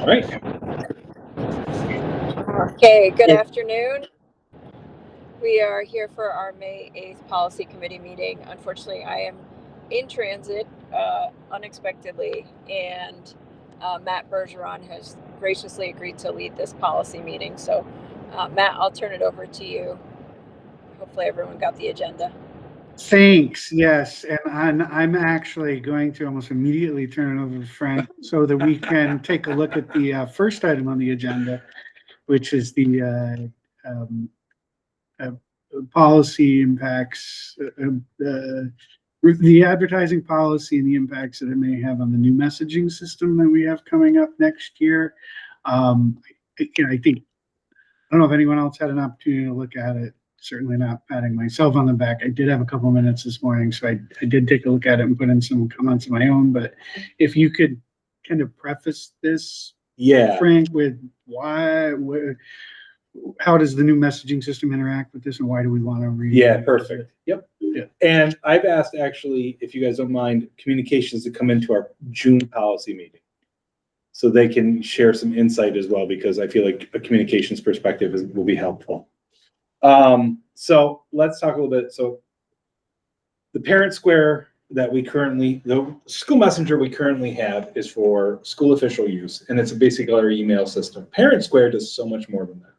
All right. Okay, good afternoon. We are here for our May 8th Policy Committee meeting. Unfortunately, I am in transit unexpectedly, and Matt Bergeron has graciously agreed to lead this policy meeting. So, Matt, I'll turn it over to you. Hopefully everyone got the agenda. Thanks. Yes. And I'm actually going to almost immediately turn it over to Frank so that we can take a look at the first item on the agenda, which is the policy impacts, the advertising policy and the impacts that it may have on the new messaging system that we have coming up next year. I think, I don't know if anyone else had an opportunity to look at it. Certainly not patting myself on the back. I did have a couple minutes this morning, so I did take a look at it and put in some comments of my own. But if you could kind of preface this, Frank, with how does the new messaging system interact with this, and why do we want to read it? Yeah, perfect. Yep. Yeah. And I've asked, actually, if you guys don't mind, communications to come into our June policy meeting, so they can share some insight as well, because I feel like a communications perspective will be helpful. So let's talk a little bit. So the parent square that the school messenger we currently have is for school official use, and it's basically our email system. Parent square does so much more than that.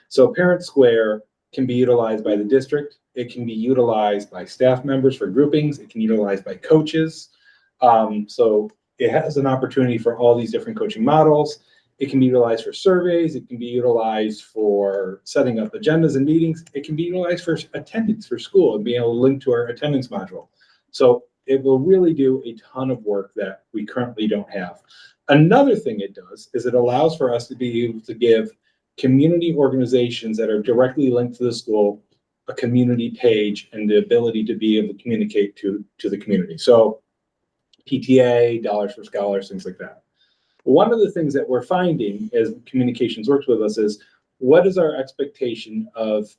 So parent square can be utilized by the district. It can be utilized by staff members for groupings. It can be utilized by coaches. So it has an opportunity for all these different coaching models. It can be utilized for surveys. It can be utilized for setting up agendas and meetings. It can be utilized for attendance for school and being able to link to our attendance module. So it will really do a ton of work that we currently don't have. Another thing it does is it allows for us to be able to give community organizations that are directly linked to the school a community page and the ability to be able to communicate to the community. So PTA, Dollars for Scholars, things like that. One of the things that we're finding as communications works with us is, what is our expectation of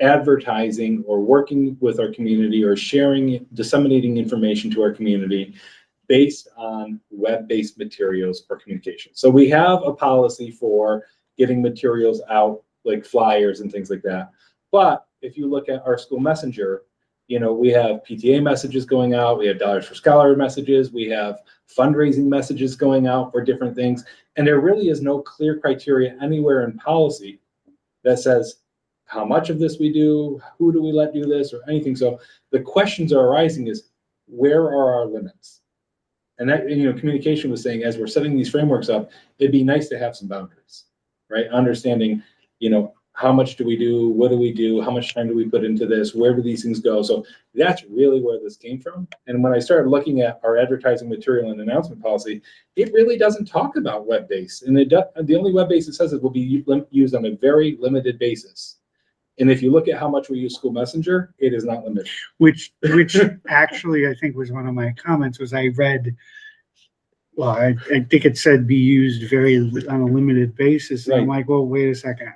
advertising or working with our community or disseminating information to our community based on web-based materials or communication? So we have a policy for getting materials out, like flyers and things like that. But if you look at our school messenger, we have PTA messages going out, we have Dollars for Scholar messages, we have fundraising messages going out for different things. And there really is no clear criteria anywhere in policy that says how much of this we do, who do we let do this, or anything. So the questions are arising is, where are our limits? And that, communication was saying, as we're setting these frameworks up, it'd be nice to have some boundaries, right? Understanding, how much do we do? What do we do? How much time do we put into this? Where do these things go? So that's really where this came from. And when I started looking at our advertising material and announcement policy, it really doesn't talk about web-based. And the only web-based it says it will be used on a very limited basis. And if you look at how much we use School Messenger, it is not limited. Which actually, I think, was one of my comments. Was I read, well, I think it said be used on a limited basis. And right. I'm like, well, wait a second.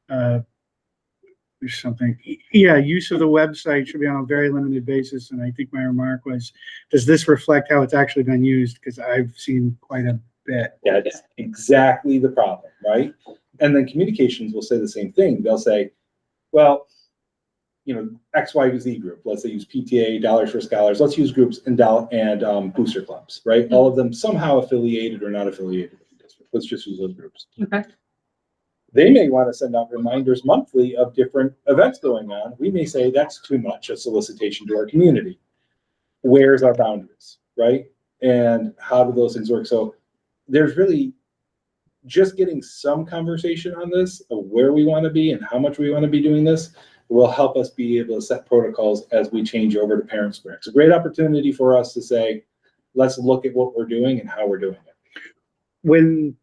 There's something. Yeah, use of the website should be on a very limited basis. And I think my remark was, does this reflect how it's actually been used? Because I've seen quite a bit. Yeah, that's exactly the problem, right? And then communications will say the same thing. They'll say, well, X, Y, Z group. Let's say use PTA, Dollars for Scholars. Let's use groups and booster clubs, right? Mm-hmm. All of them somehow affiliated or not affiliated with the district. Let's just use those groups. Okay. They may want to send out reminders monthly of different events going on. We may say that's too much a solicitation to our community. Where's our boundaries, right? And how do those things work? So there's really just getting some conversation on this of where we want to be and how much we want to be doing this will help us be able to set protocols as we change over to Parent Square. It's a great opportunity for us to say, let's look at what we're doing and how we're doing it. When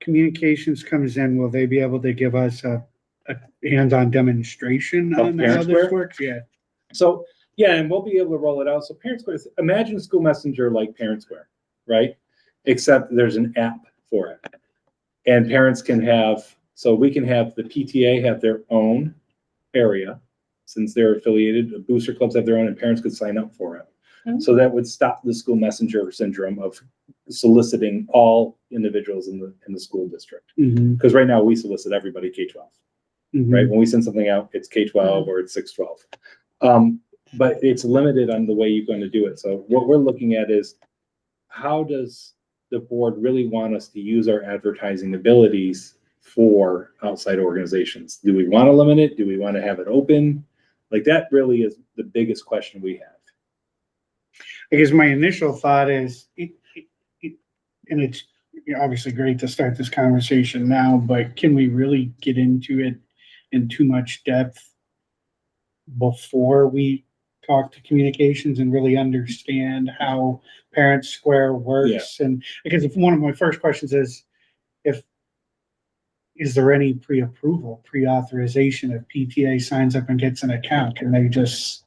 communications comes in, will they be able to give us a hands-on demonstration on how this works? Yeah. So, yeah, and we'll be able to roll it out. So Parent Square, imagine a school messenger like Parent Square, right? Except there's an app for it. And parents can have, so we can have the PTA have their own area, since they're affiliated, booster clubs have their own, and parents could sign up for it. Mm-hmm. So that would stop the school messenger syndrome of soliciting all individuals in the school district. Mhm, Because right now we solicit everybody K-12, mhm. right? When we send something out, it's K-12 or it's 6-12. But it's limited on the way you're going to do it. So what we're looking at is, how does the board really want us to use our advertising abilities for outside organizations? Do we want to limit it? Do we want to have it open? Like, that really is the biggest question we have. I guess my initial thought is, and it's obviously great to start this conversation now, but can we really get into it in too much depth before we talk to communications and really understand how Parent Square works? And because if one of my first questions is, is there any pre-approval, pre-authorization if PTA signs up and gets an account? Can they just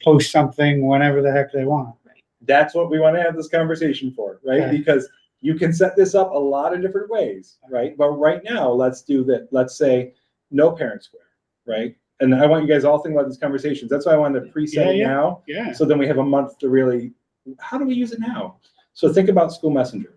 post something whenever the heck they want? That's what we want to have this conversation for, right? Okay. Because you can set this up a lot of different ways, right? But right now, let's do that. Let's say no Parent Square, right? And I want you guys all think about these conversations. That's why I wanted to preset it now. Yeah. So then we have a month to really, how do we use it now? So think about School Messenger.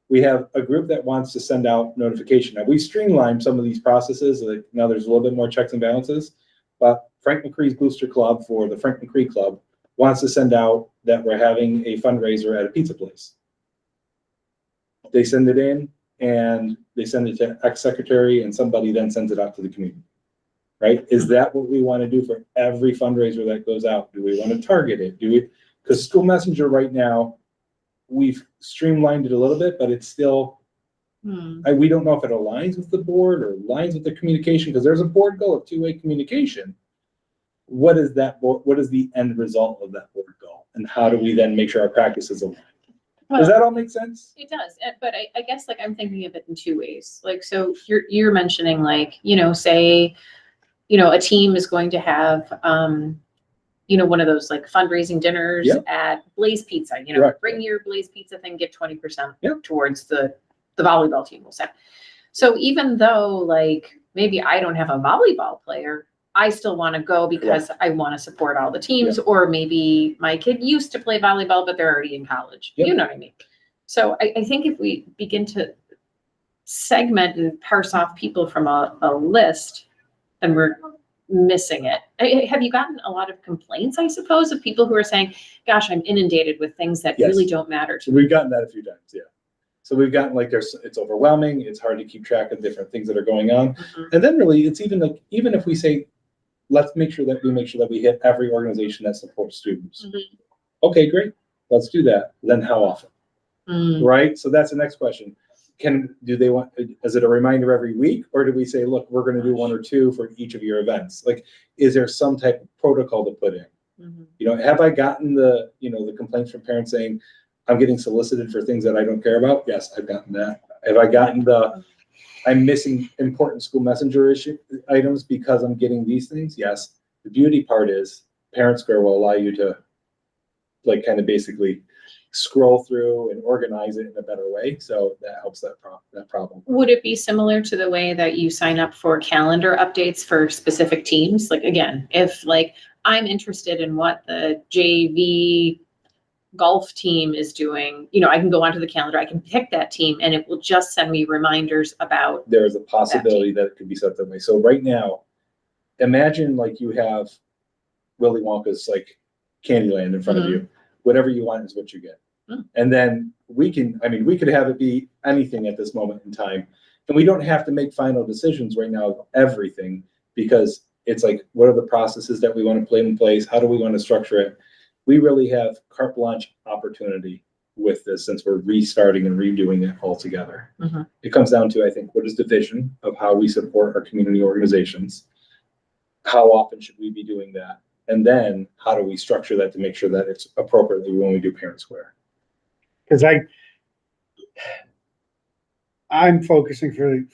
We have a group that wants to send out notification. Now, we streamlined some of these processes. Like, now there's a little bit more checks and balances, but Frank McCree's Booster Club for the Frank McCree Club wants to send out that we're having a fundraiser at a pizza place. They send it in and they send it to ex-secretary, and somebody then sends it out to the community, right? Is that what we want to do for every fundraiser that goes out? Do we want to target it? Because School Messenger right now, we've streamlined it a little bit, but it's still, we don't know if it aligns with the board or aligns with the communication, because there's a board goal of two-way communication. What is that board? What is the end result of that board goal? And how do we then make sure our practices align? Well, Does that all make sense? it does, but I guess, like, I'm thinking of it in two ways. Like, so you're mentioning, like, say, a team is going to have, one of those like fundraising dinners Yep. at Blaze Pizza, Correct. bring your Blaze Pizza thing, get 20% Yep. towards the volleyball team, we'll say. So even though, like, maybe I don't have a volleyball player, I still want to go because I want to support all the teams. Yep. Or maybe my kid used to play volleyball, but they're already in college. Yep. You know what I mean? So I think if we begin to segment and parse off people from a list, then we're missing it. Have you gotten a lot of complaints, I suppose, of people who are saying, gosh, I'm inundated with things that Yes. really don't matter to So me? we've gotten that a few times, yeah. So we've gotten, like, it's overwhelming. It's hard to keep track of different things that are going on. Mhm. And then really, it's even like, even if we say, let's make sure that we hit every organization that supports students. Mhm. Okay, great. Let's do that. Then how often? Mm. Right? So that's the next question. Is it a reminder every week, or do we say, look, we're going to do one or two for each of your events? Like, is there some type of protocol to put in? Mhm. Have I gotten the complaints from parents saying, I'm getting solicited for things that I don't care about? Yes, I've gotten that. Have I gotten I'm missing important school messenger items because I'm getting these things? Yes. The beauty part is Parent Square will allow you to, like, kind of basically scroll through and organize it in a better way. So that helps that problem. Would it be similar to the way that you sign up for calendar updates for specific teams? Like, again, if, like, I'm interested in what the JV golf team is doing, I can go onto the calendar, I can pick that team, and it will just send me reminders about. There is a possibility that it could be set that way. So right now, imagine like you have Willy Wonka's like Candyland in front of you. Whatever you want is what you get. And then we could have it be anything at this moment in time. And we don't have to make final decisions right now of everything, because it's like, what are the processes that we want to put in place? How do we want to structure it? We really have carte blanche opportunity with this, since we're restarting and redoing it all together. Mhm. It comes down to, I think, what is the vision of how we support our community organizations? How often should we be doing that? And then how do we structure that to make sure that it's appropriately when we do Parent Square? Because I'm focusing for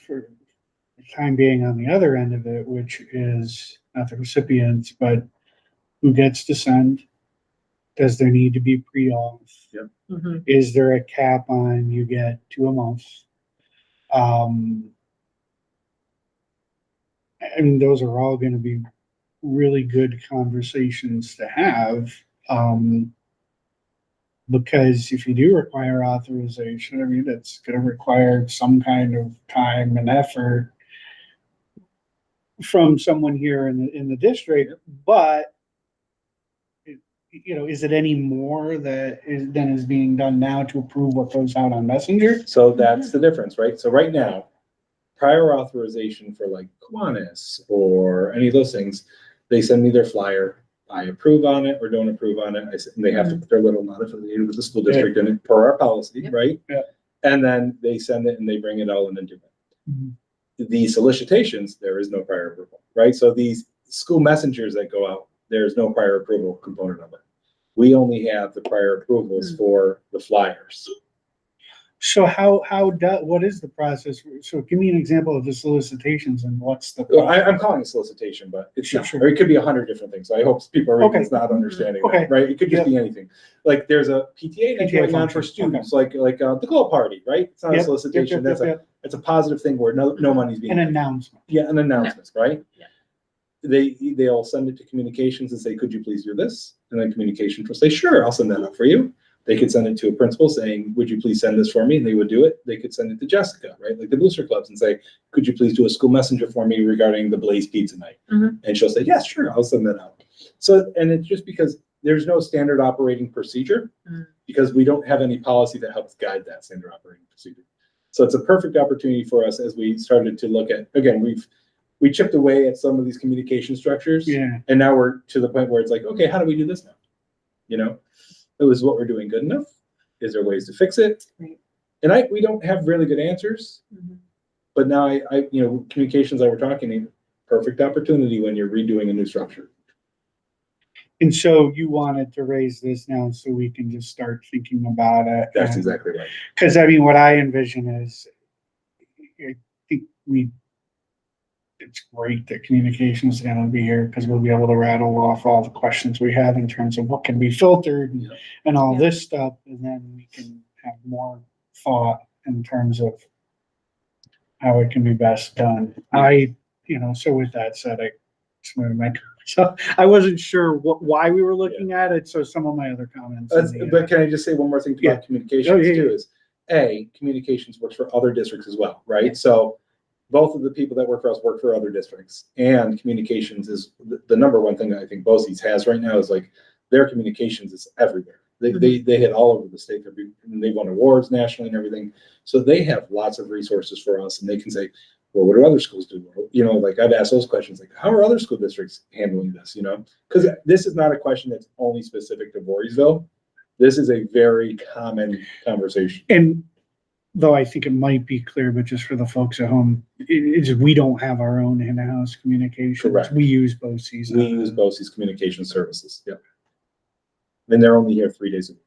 the time being on the other end of it, which is not the recipients, but who gets to send. Does there need to be pre-auth? Yep. Mhm. Is there a cap on you get 2 a month? Those are all going to be really good conversations to have. Because if you do require authorization, I mean, it's gonna require some kind of time and effort from someone here in the district, but is it any more than is being done now to approve what goes out on Messenger? So that's the difference, right? So right now, prior authorization for like Kiwanis or any of those things, they send me their flyer. I approve on it or don't approve on it. They have to put their little not affiliated with the school district in it per our policy, Yep. right? Yeah. And then they send it and they bring it all in and do it. Mhm. The solicitations, there is no prior approval, right? So these school messengers that go out, there's no prior approval component of it. We only have the prior approvals for the flyers. So what is the process? So give me an example of the solicitations and what's the. Well, I'm calling it solicitation, but it's Sure, not, sure. or it could be 100 different things. So I hope people are reading Okay. this not understanding Okay. that, right? It could just be anything. Like there's a PTA night going on for function. students, like the glow party, right? It's not a Yep, solicitation. yep, yep, It's a positive thing where no money's being. An announcement. Yeah, an announcement, right? Yeah. They'll send it to communications and say, could you please do this? And then communications will say, sure, I'll send that up for you. They could send it to a principal saying, would you please send this for me? And they would do it. They could send it to Jessica, right? Like the booster clubs and say, could you please do a school messenger for me regarding the Blaze Pizza night? Mhm. And she'll say, yes, sure, I'll send that out. So, and it's just because there's no standard operating procedure because we don't have any policy that helps guide that standard operating procedure. So it's a perfect opportunity for us as we started to look at, again, we chipped away at some of these communication structures. Yeah. And now we're to the point where it's like, okay, how do we do this now? Is what we're doing good enough? Is there ways to fix it? Right. And we don't have really good answers, Mhm. but now communications that we're talking, perfect opportunity when you're redoing a new structure. And so you wanted to raise this now so we can just start thinking about it. That's exactly right. Because I mean, what I envision is, I think it's great that communications is gonna be here because we'll be able to rattle off all the questions we have in terms of what can be filtered and all Yeah. this stuff, and then we can have more thought in terms of how it can be best done. So with that said, so I wasn't sure why we were looking at it, so some of my other comments. But can I just say one more thing about Yeah. communications yeah. too is communications works for other districts as well, right? Yeah. So both of the people that work for us work for other districts, and communications is the number one thing that I think BOCES has right now is like their communications is everywhere. They hit all over the state. They won awards nationally and everything. So they have lots of resources for us, and they can say, well, what do other schools do? Like I've asked those questions, like how are other school districts handling this? Because this is not a question that's only specific to Voorheesville. This is a very common conversation. And though I think it might be clear, but just for the folks at home, we don't have our own in-house communications. Correct. We use BOCES. We use BOCES communication services. Yep. And they're only here 3 days a week.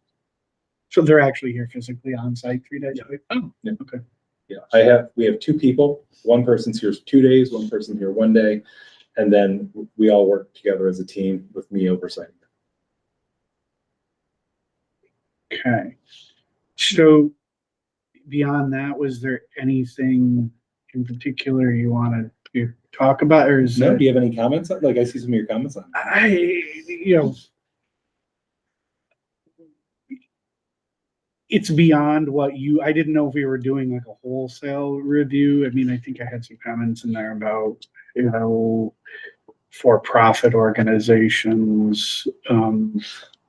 So they're actually here physically on site 3 days a week? Oh, Yeah. okay. Yeah, we have two people. One person's here 2 days, one person here 1 day, and then we all work together as a team with me oversighting. Okay. So beyond that, was there anything in particular you wanted to talk about, or is No, that? do you have any comments? Like I see some of your comments on it. It's beyond I didn't know if we were doing like a wholesale review. I mean, I think I had some comments in there about, for-profit organizations,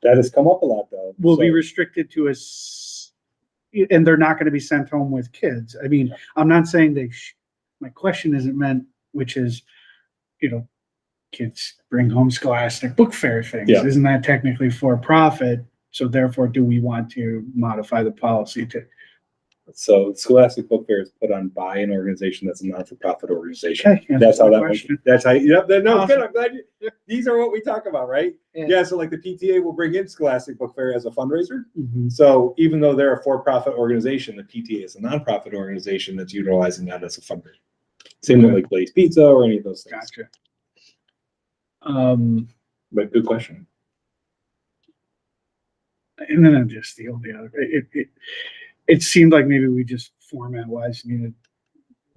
That has come up a lot though. will be So- restricted to and they're not gonna be sent home with kids. I mean, I'm not saying my question isn't meant, which is, kids bring home scholastic book fair things. Yeah. Isn't that technically for profit? So therefore, do we want to modify the policy to? So Scholastic Book Fair is put on by an organization that's a not-for-profit organization. Okay, That's how my that question. went. That's how, no, it's good. Awesome. I'm glad these are what we talk about, right? Yeah, so like the PTA will bring in Scholastic Book Fair as a fundraiser. Mhm. So even though they're a for-profit organization, the PTA is a nonprofit organization that's utilizing that as a fundraiser. Same with like Blaze Pizza or any of those things. Gotcha. But good question. And then just the other, it seemed like maybe we just format wise needed,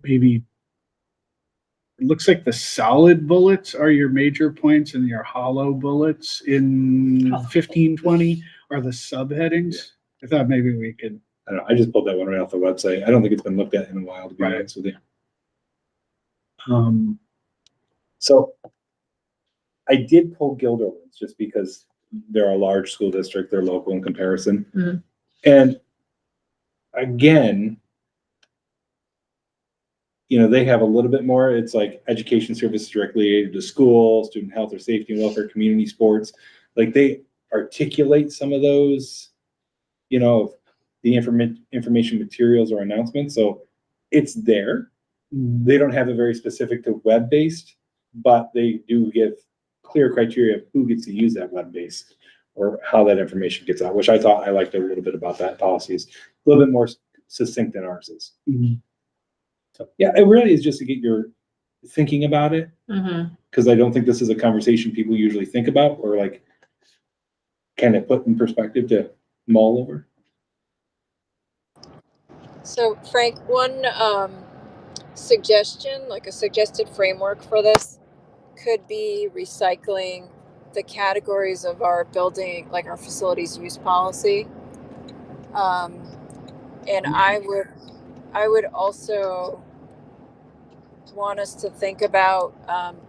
maybe. It looks like the solid bullets are your major points and your hollow bullets in 15, 20 are the subheadings. I thought maybe we could. I don't know. I just pulled that one right off the website. I don't think it's been looked at in a while, to be Right. honest with you. Um, So I did pull Guilderland's just because they're a large school district, they're local in comparison. Mhm. And again, you know, they have a little bit more, it's like education services directly related to school, student health or safety and welfare, community sports. Like they articulate some of those, you know, the information materials or announcements. So it's there. They don't have it very specific to web-based, but they do give clear criteria of who gets to use that web-based or how that information gets out, which I thought I liked a little bit about that policy. Is a little bit more succinct than ours is. mhm. So, yeah, it really is just to get your thinking about it, Mhm. because I don't think this is a conversation people usually think about or like kind of put in perspective to mull over. So Frank, one suggestion, like a suggested framework for this, could be recycling the categories of our building, like our facilities use policy. And I would also want us to think about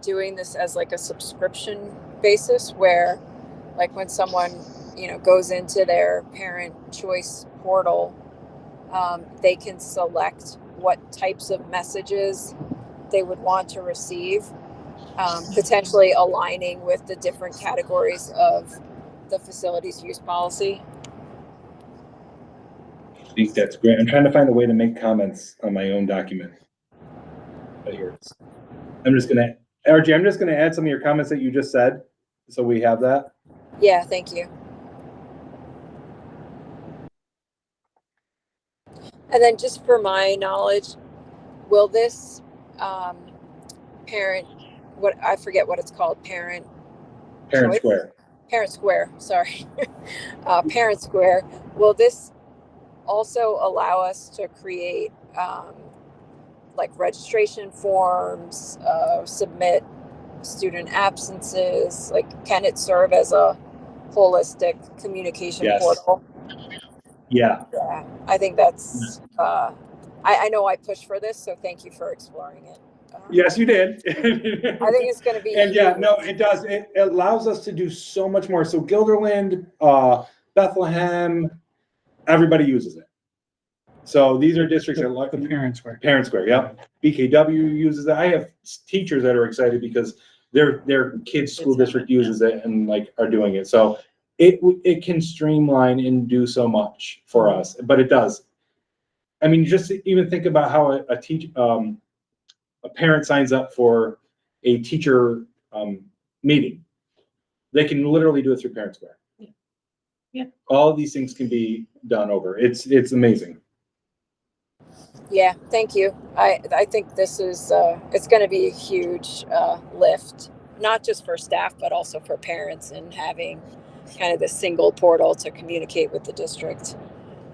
doing this as like a subscription basis, where like when someone, you know, goes into their parent choice portal, they can select what types of messages they would want to receive, potentially aligning with the different categories of the facilities use policy. I think that's great. I'm trying to find a way to make comments on my own document. But here it is. RJ, I'm just gonna add some of your comments that you just said, so we have that. Yeah, thank you. And then just for my knowledge, will this parent, what I forget what it's called, parent choice? Square. Parent Square, sorry. Parent Square, will this also allow us to create like registration forms, submit student absences? Like, can it serve as a holistic communication Yes. portal? Yeah. Yeah, I think that's, I know I pushed for this, so thank you for exploring it. Yes, you did. I think it's going to be. And yeah, no, it does. It allows us to do so much more. So Guilderland, Bethlehem, everybody uses it. So these are districts that like The Parent Square. Parent Square. Yep. BKW uses it. I have teachers that are excited because their kids' school district uses it and like are doing it. So it can streamline and do so much for us, but it does. I mean, just even think about how a parent signs up for a teacher meeting. They can literally do it through Parent Square. Yeah. All of these things can be done over. It's amazing. Yeah, thank you. I think this is, it's going to be a huge lift, not just for staff, but also for parents, and having kind of the single portal to communicate with the district.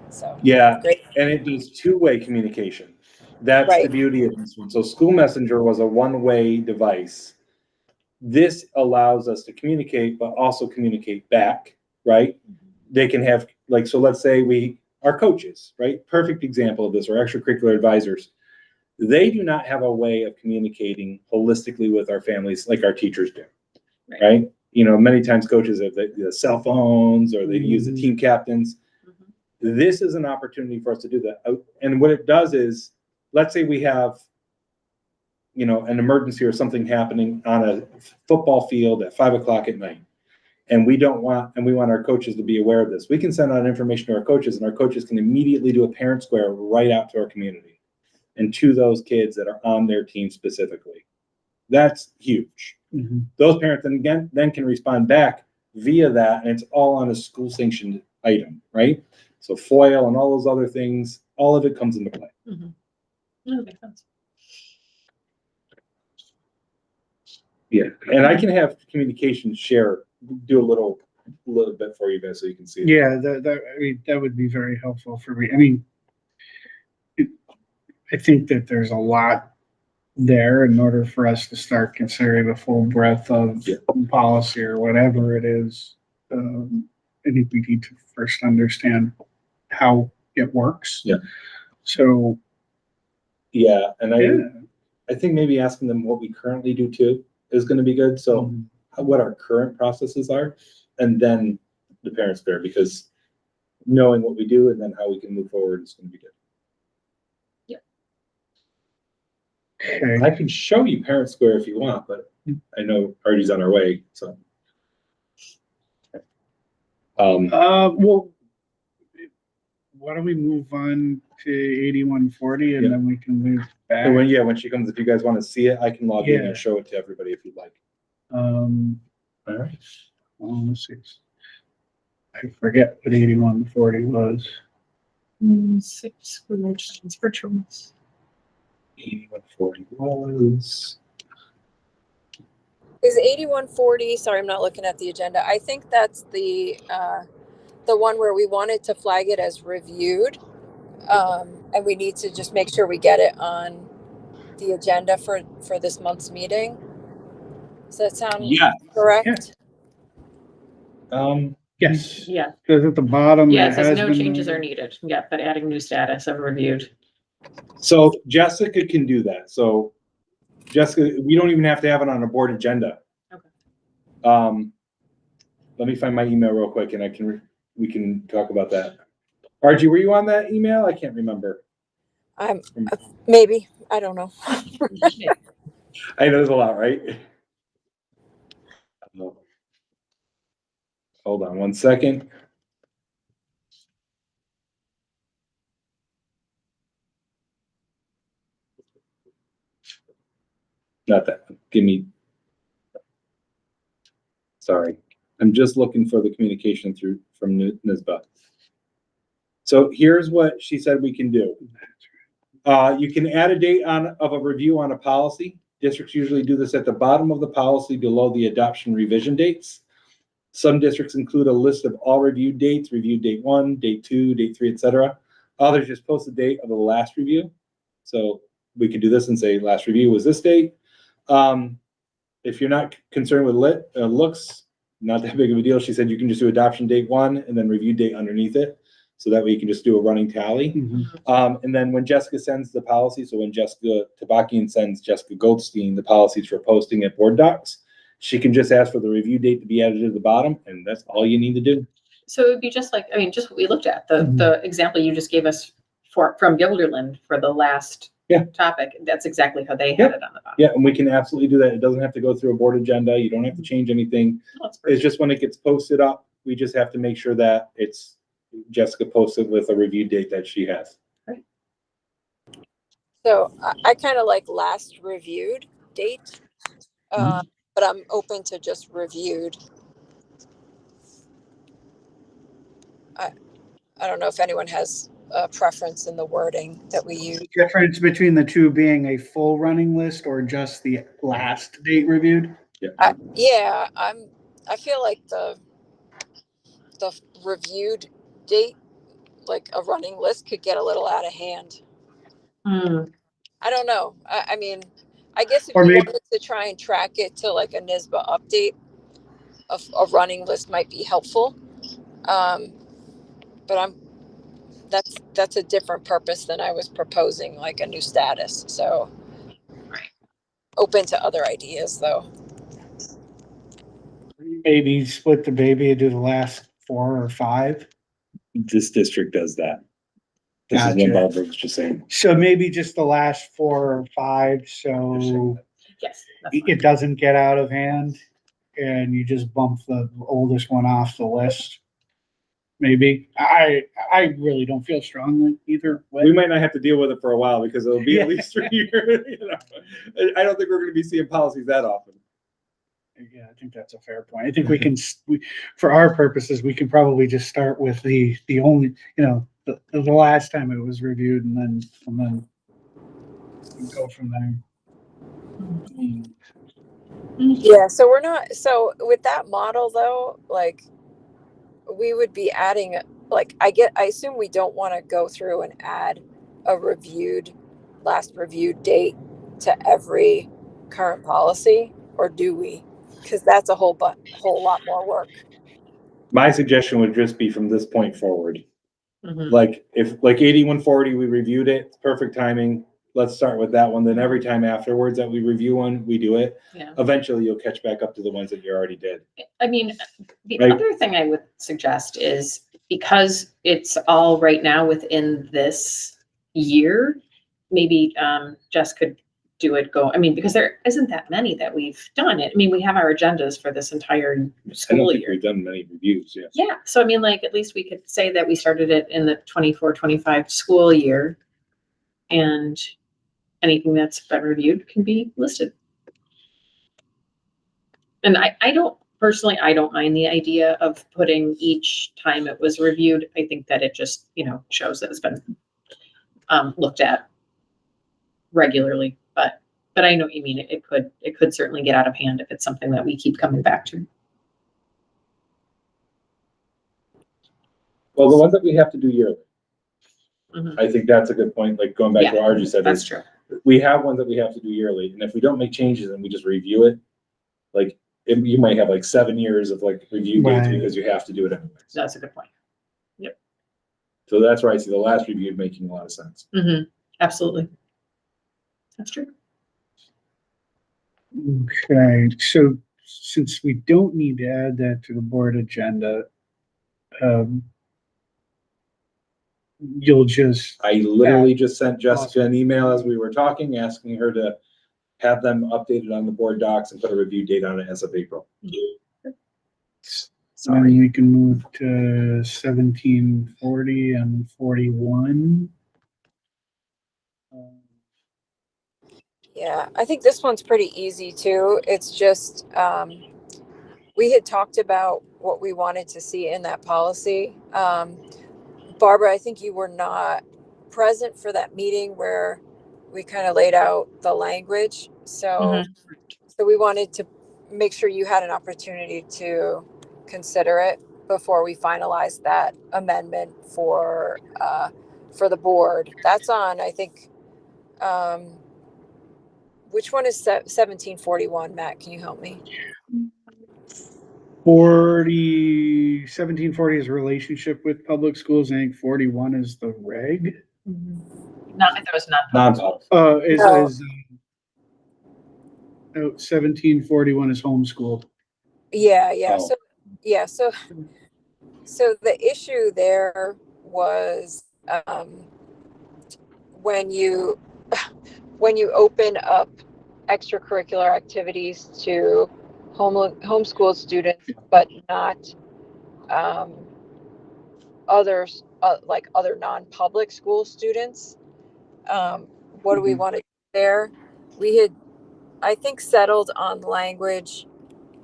So Yeah, great. and it does two-way communication. That's Right. the beauty of this one. So School Messenger was a one-way device. This allows us to communicate, but also communicate back, right? They can have, like, so let's say our coaches, right? Perfect example of this, or extracurricular advisors. They do not have a way of communicating holistically with our families like our teachers do, right? You know, many times coaches have the cell phones, or they use the team captains. This is an opportunity for us to do that. And what it does is, let's say we have, you know, an emergency or something happening on a football field at 5:00 at night. And we want our coaches to be aware of this. We can send out information to our coaches, and our coaches can immediately do a Parent Square right out to our community and to those kids that are on their team specifically. That's huge. Mm-hmm. Those parents then can respond back via that, and it's all on a school sanctioned item, right? So FOIL and all those other things, all of it comes into play. Mm-hmm. Yeah, that makes sense. Yeah, and I can have communication share, do a little bit for you guys so you can see it. Yeah, I mean, that would be very helpful for me. I mean, I think that there's a lot there in order for us to start considering the full breadth of policy or whatever it is. I think we need to first understand how it works. Yeah. So, Yeah, and yeah. I think maybe asking them what we currently do too is gonna be good, so what our current processes are, and then the parent square, because knowing what we do and then how we can move forward is gonna be good. Okay. I can show you parent square if you want, but I know Artie's on our way, so. Well, why don't we move on to 8140 and Yeah. then we can move back. And when she comes, if you guys wanna see it, I can log in Yeah. and show it to everybody if you'd like. All Alright. well, let's see. I forget what 8140 was. 6 relations for choice. 8140 was. Is 8140, sorry, I'm not looking at the agenda. I think that's the one where we wanted to flag it as reviewed. And we need to just make sure we get it on the agenda for this month's meeting. Does that sound correct? Yes. Yeah, Because at the bottom. yeah, it it says has no been changes are noted. needed. Yeah, but adding new status of reviewed. So Jessica can do that. So Jessica, we don't even have to have it on a board agenda. Okay. Let me find my email real quick and we can talk about that. Archie, were you on that email? I can't remember. Maybe, I don't know. I know there's a lot, right? Hold on one second. Not that, give me. Sorry, I'm just looking for the communication from NISBA. So here's what she said we can do. You can add a date of a review on a policy. Districts usually do this at the bottom of the policy below the adoption revision dates. Some districts include a list of all review dates, review date 1, date 2, date 3, etc. Others just post the date of the last review. So we could do this and say last review was this date. If you're not concerned with looks, not that big of a deal. She said you can just do adoption date 1 and then review date underneath it. So that way you can just do a running tally. And then when Jessica sends the policy, so when Jessica Tabakian sends Jessica Goldstein the policies for posting at board docs, she can just ask for the review date to be added to the bottom, and that's all you need to do. So it would be just like, I mean, just what we looked at, the example you just gave us from Gilderland for the last topic. That's exactly how they had it on the bottom. Yeah, and we can absolutely do that. It doesn't have to go through a board agenda. You don't have to change anything. It's just when it gets posted up, we just have to make sure that it's Jessica posted with a review date that she has. Right. So I kind of like last reviewed date, but I'm open to just reviewed. I don't know if anyone has a preference in the wording that we use. The difference between the two being a full running list or just the last date reviewed? I feel like the reviewed date, like a running list, could get a little out of hand. I don't know. I mean, I guess if you wanted to try and track it to like a NISBA update, a running list might be helpful. But that's a different purpose than I was proposing, like a new status. So open to other ideas though. Maybe split the baby and do the last 4 or 5. This district does that. This is what Barbara was just saying. So maybe just the last 4 or 5, so yes, it doesn't get out of hand, and you just bump the oldest one off the list. Maybe. I really don't feel strongly either way. We might not have to deal with it for a while because it'll be at least 3 years. I don't think we're going to be seeing policies that often. Yeah, I think that's a fair point. I think we can, for our purposes, we can probably just start with the only, the last time it was reviewed, and then go from there. Yeah, so with that model though, like we would be adding, like I assume we don't want to go through and add a last reviewed date to every current policy, or do we? Because that's a whole lot more work. My suggestion would just be from this point forward. Mhm. Like if like 8140, we reviewed it, it's perfect timing. Let's start with that one. Then every time afterwards that we review one, we do it. Yeah. Eventually you'll catch back up to the ones that you already did. I mean, the Right. other thing I would suggest is because it's all right now within this year, maybe Jess could do it I mean, because there isn't that many that we've done it. I mean, we have our agendas for this entire I don't school think year. we've done many reviews yet. Yeah, so I mean, like, at least we could say that we started it in the 24-25 school year. And anything that's been reviewed can be listed. And I don't, personally, I don't mind the idea of putting each time it was reviewed. I think that it just, shows that it's been looked at regularly, but I know what you mean. It could certainly get out of hand if it's something that we keep coming back to. Well, the ones that we have to do yearly, Mhm. I think that's a good point. Like going back to what Archie said, That's is true. we have ones that we have to do yearly, and if we don't make changes and we just review it, like you might have like 7 years of like review dates Right. because you have to do it anyways. That's a good point. So that's where I see the last review making a lot of sense. Mm-hmm. Absolutely. That's true. Okay, so since we don't need to add that to the board agenda, you'll just, I literally just sent Jessica an email as we were talking, asking her to have them updated on the board docs and put a review date on it as of April. then we can move to 1740 and 41. Yeah, I think this one's pretty easy too. It's just, we had talked about what we wanted to see in that policy. Barbara, I think you were not present for that meeting where we kind of laid out the language. So we wanted to make sure you had an opportunity to consider it before we finalize that amendment for the board. That's on, I think, which one is 1741, Matt? Can you help me? 1740 is relationship with public schools. I think 41 is the reg. Not if there was not. Non-public. No. 1741 is homeschooled. Yeah. Oh. So the issue there was when you open up extracurricular activities to homeschool students, but not others, like other non-public school students. What do we want to do there? We had, I think, settled on language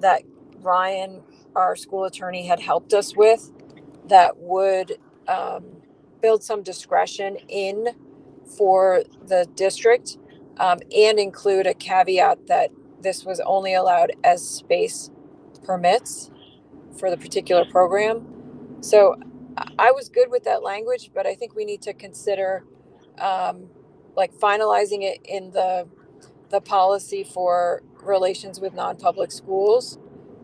that Ryan, our school attorney, had helped us with that would build some discretion in for the district, and include a caveat that this was only allowed as space permits for the particular program. So I was good with that language, but I think we need to consider like finalizing it in the policy for relations with non-public schools,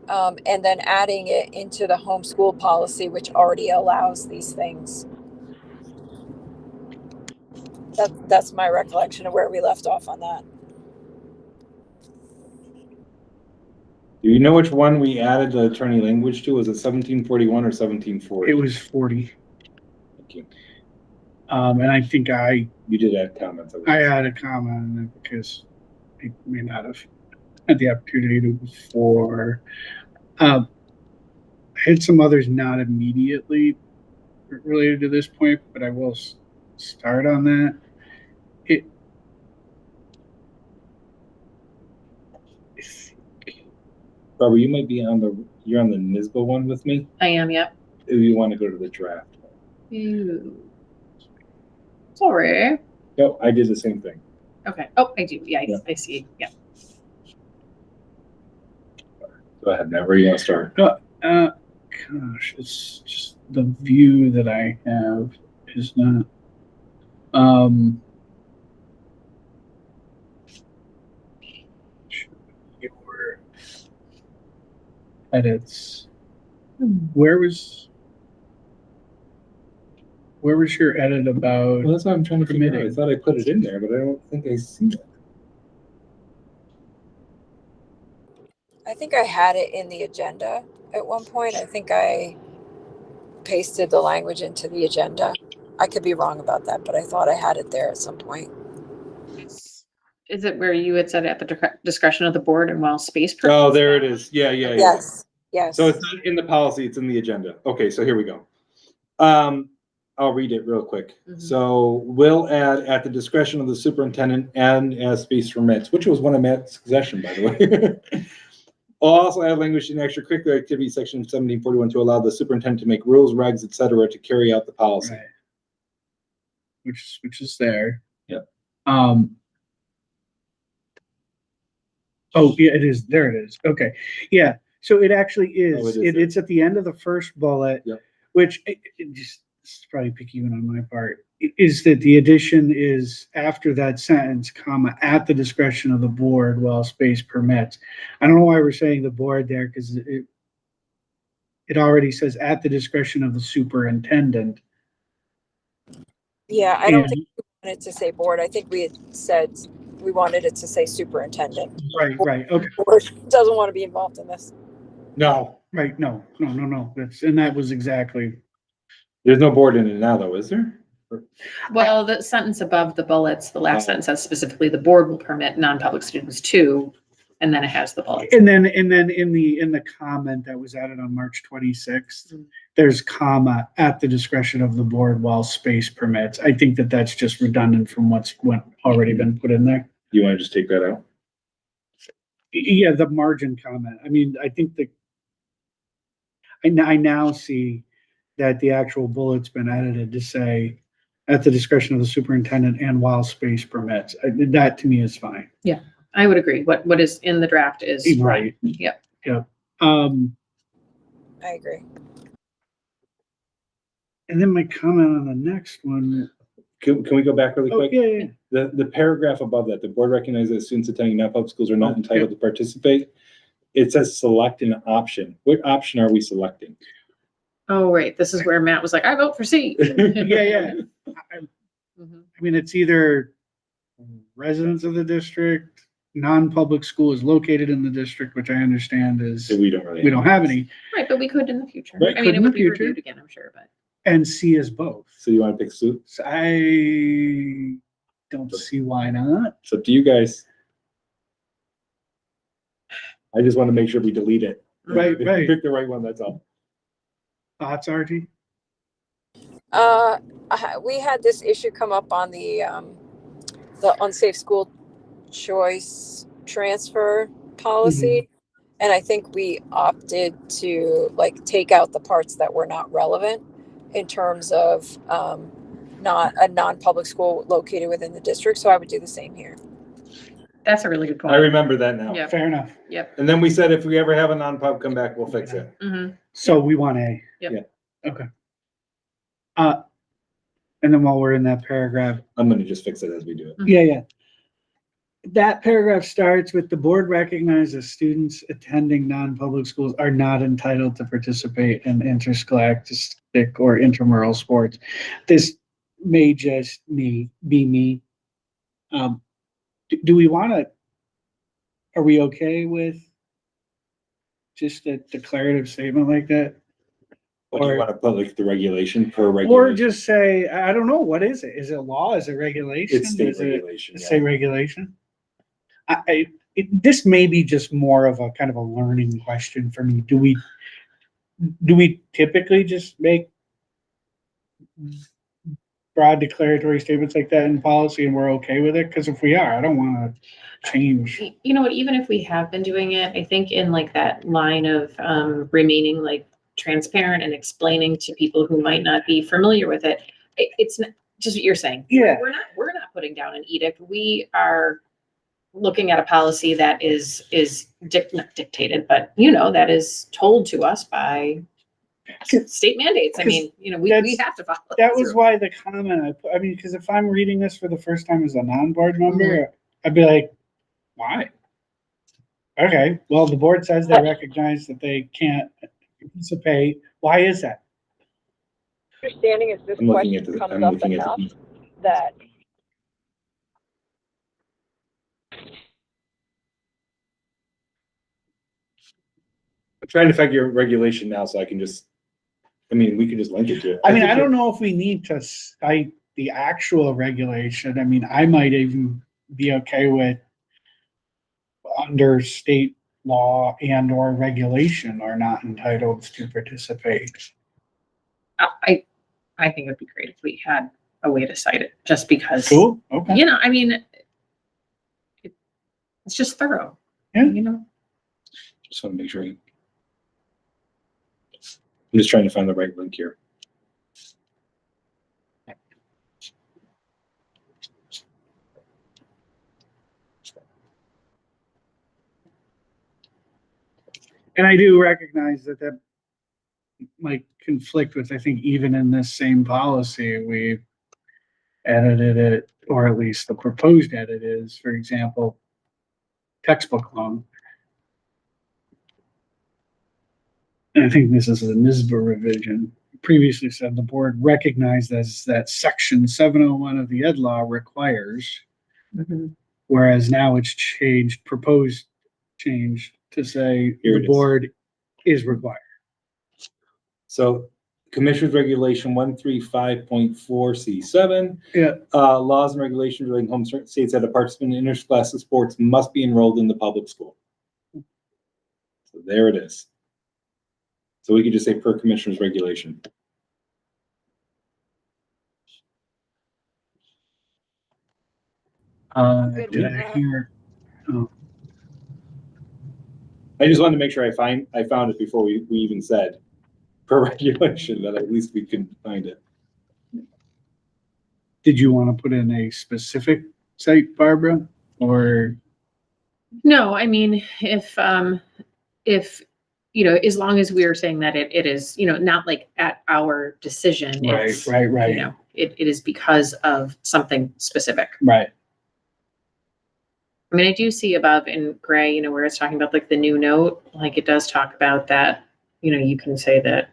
and then adding it into the homeschool policy, which already allows these things. That's my recollection of where we left off on that. Do you know which one we added the attorney language to? Was it 1741 or 1740? It was 40. Thank you. And I think You did add comments. I had a comment on it because I may not have had the opportunity to before. I had some others not immediately related to this point, but I will start on that. Barbara, you might be you're on the NISBA one with me. I am, yep. If you want to go to the draft. Ew. Sorry. No, I did the same thing. Okay. Oh, I do. Yeah, Yeah. I see. Yeah. Go ahead, Matt, where you want to start? Gosh, it's just the view that I have is not. Your edits. Where was your edit about? Well, that's what I'm trying to figure out. I Committee. thought I put it in there, but I don't think I see it. I think I had it in the agenda at one point. I think I pasted the language into the agenda. I could be wrong about that, but I thought I had it there at some point. Is it where you had said at the discretion of the board and while space? Oh, there it is. Yeah. Yes, yes. So it's not in the policy, it's in the agenda. Okay, so here we go. I'll read it real quick. Mhm. So we'll add at the discretion of the superintendent and as space permits, which was one of Matt's suggestion, by the way. I'll also add language in extracurricular activity section 1741 to allow the superintendent to make rules, regs, etc. to carry out the policy. Right. Which is there. Yep. Oh, yeah, it is. There it is. Okay. Yeah. So it actually is. Oh, it is there. It's at the end of the first bullet, Yep. which it just, this is probably picky one on my part, is that the addition is after that sentence, comma, at the discretion of the board while space permits. I don't know why we're saying the board there, because it already says at the discretion of the superintendent. Yeah, I don't And- think we wanted to say board. I think we had said we wanted it to say superintendent. Right. Okay. Board doesn't want to be involved in this. No, Right. No. That was exactly. there's no board in it now, though, is there? Well, the sentence above the bullets, the last Oh. sentence says specifically, the board will permit non-public students to, and then it has the bullets. And then in the comment that was added on March 26th, there's comma at the discretion of the board while space permits. I think that that's just redundant from what's already been put in there. You want to just take that out? Yeah, the margin comment. I mean, I think I now see that the actual bullet's been edited to say at the discretion of the superintendent and while space permits. That to me is fine. I would agree. What is in the draft is. Right. Yep. Yeah. I agree. And then my comment on the next one. Can we go back really Oh, quick? yeah. The paragraph above that, the board recognizes that students attending non-public schools are not entitled to participate. It says select an option. What option are we selecting? Oh, right. This is where Matt was like, I vote for C. Yeah. Mhm. I mean, it's either residents of the district, non-public school is located in the district, which I understand is, So we don't really. we don't have any, Right, but we could in the future. Right, I could mean, it in would the be future. reviewed again, I'm sure, but. and C is both. So you want to pick Sue? So I don't see why not. It's up to you guys. I just want to make sure we delete it. Right. Pick the right one, that's all. Thoughts, Archie? We had this issue come up on the unsafe school choice transfer policy. And I think we opted to like take out the parts that were not relevant in terms of not a non-public school located within the district. So I would do the same here. That's a really good I point. remember that now. Yeah. Fair enough. Yep. And then we said if we ever have a non-pub come back, we'll fix it. Mhm. So we want A. Yep. Yeah. Okay. And then while we're in that paragraph, I'm gonna just fix it as we do it. yeah. That paragraph starts with the board recognizes students attending non-public schools are not entitled to participate in interscholastic or intramural sports. This may just be me. Do we want to, are we okay with just a declarative statement like that? Or do you Or- want to put like the regulation per Or regulation? just say, I don't know, what is it? Is it law? Is it regulation? It's state Is it- regulation. Say regulation? This may be just more of a kind of a learning question for me. Do we typically just make broad declaratory statements like that in policy and we're okay with it? Because if we are, I don't want to change. You know what, even if we have been doing it, I think in like that line of remaining like transparent and explaining to people who might not be familiar with it, it's not just what you're saying. Yeah. We're not putting down an edict. We are looking at a policy that is not dictated, but that is told to us by state mandates. I mean, we have to follow. That was why the comment I put, because if I'm reading this for the first time as a non-board member, I'd be like, why? Okay, well, the board says they recognize that they can't, participate. Why is that? Understanding is this I'm looking at question the, comes I'm up looking at enough the, that I'm trying to figure regulation now so I can just, I mean, we could just link it to it. I mean, think I don't it- know if we need to cite the actual regulation. I mean, I might even be okay with under state law and or regulation are not entitled to participate. I think it'd be great if we had a way to cite it, just because, Cool, okay. you know, I mean, it's just thorough, Yeah. you know? Just want to make sure. I'm just trying to find the right link here. And I do recognize that that might conflict with, I think even in this same policy, we edited it, or at least the proposed edit is, for example, textbook loan. And I think this is a NISBA revision. Previously said the board recognizes that section 701 of the ed law requires, whereas now it's changed, proposed change to say Here it the is. board is required. So Commissioners Regulation 135.4C7. Yeah. Laws and regulations relating home states that a participant in interscholastic sports must be enrolled in the public school. So there it is. So we could just say per Commissioner's regulation. Good Did with I that. hear? Oh, I just wanted to make sure I found it before we even said per regulation, that at least we can find it. did you want to put in a specific site, Barbara? Or, No, I mean, if, you know, as long as we're saying that it is, you know, not like at our decision. it's, You right. know, it is because of something specific. Right. I mean, I do see above in gray, you know, where it's talking about like the new note, like it does talk about that, you know, you can say that,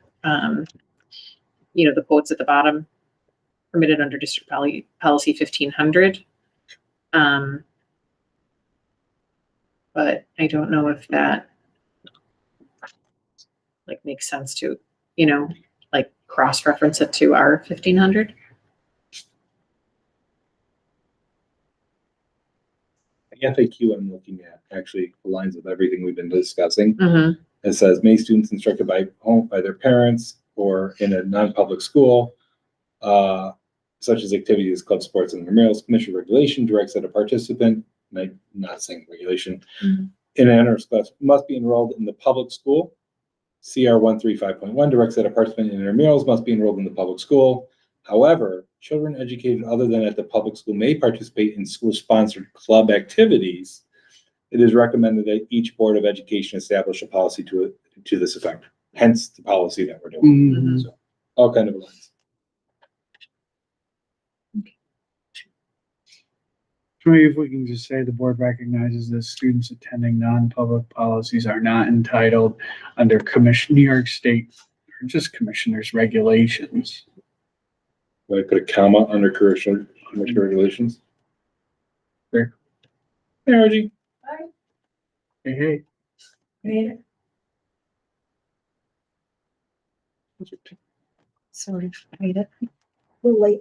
you know, the quotes at the bottom, permitted under district policy 1500. But I don't know if that like makes sense to, you know, like cross-reference it to our 1500. The FAQ I'm looking at actually aligns with everything we've been discussing. Mm-hmm. It says, may students instructed by their parents or in a non-public school, such as activities, club sports, and intramurals, commission regulation directs that a participant, not saying regulation, Mhm. in an honors class must be enrolled in the public school. CR 135.1 directs that a participant in intramurals must be enrolled in the public school. However, children educated other than at the public school may participate in school-sponsored club activities. It is recommended that each Board of Education establish a policy to this effect. Hence the policy that we're doing. Mhm. So, all kind of lines. So maybe if we can just say the board recognizes that students attending non-public policies are not entitled under New York State, or just commissioners' regulations. Do I put a comma under commercial regulations? Sure. Hey, Archie. Hey, Sort of made it a little late.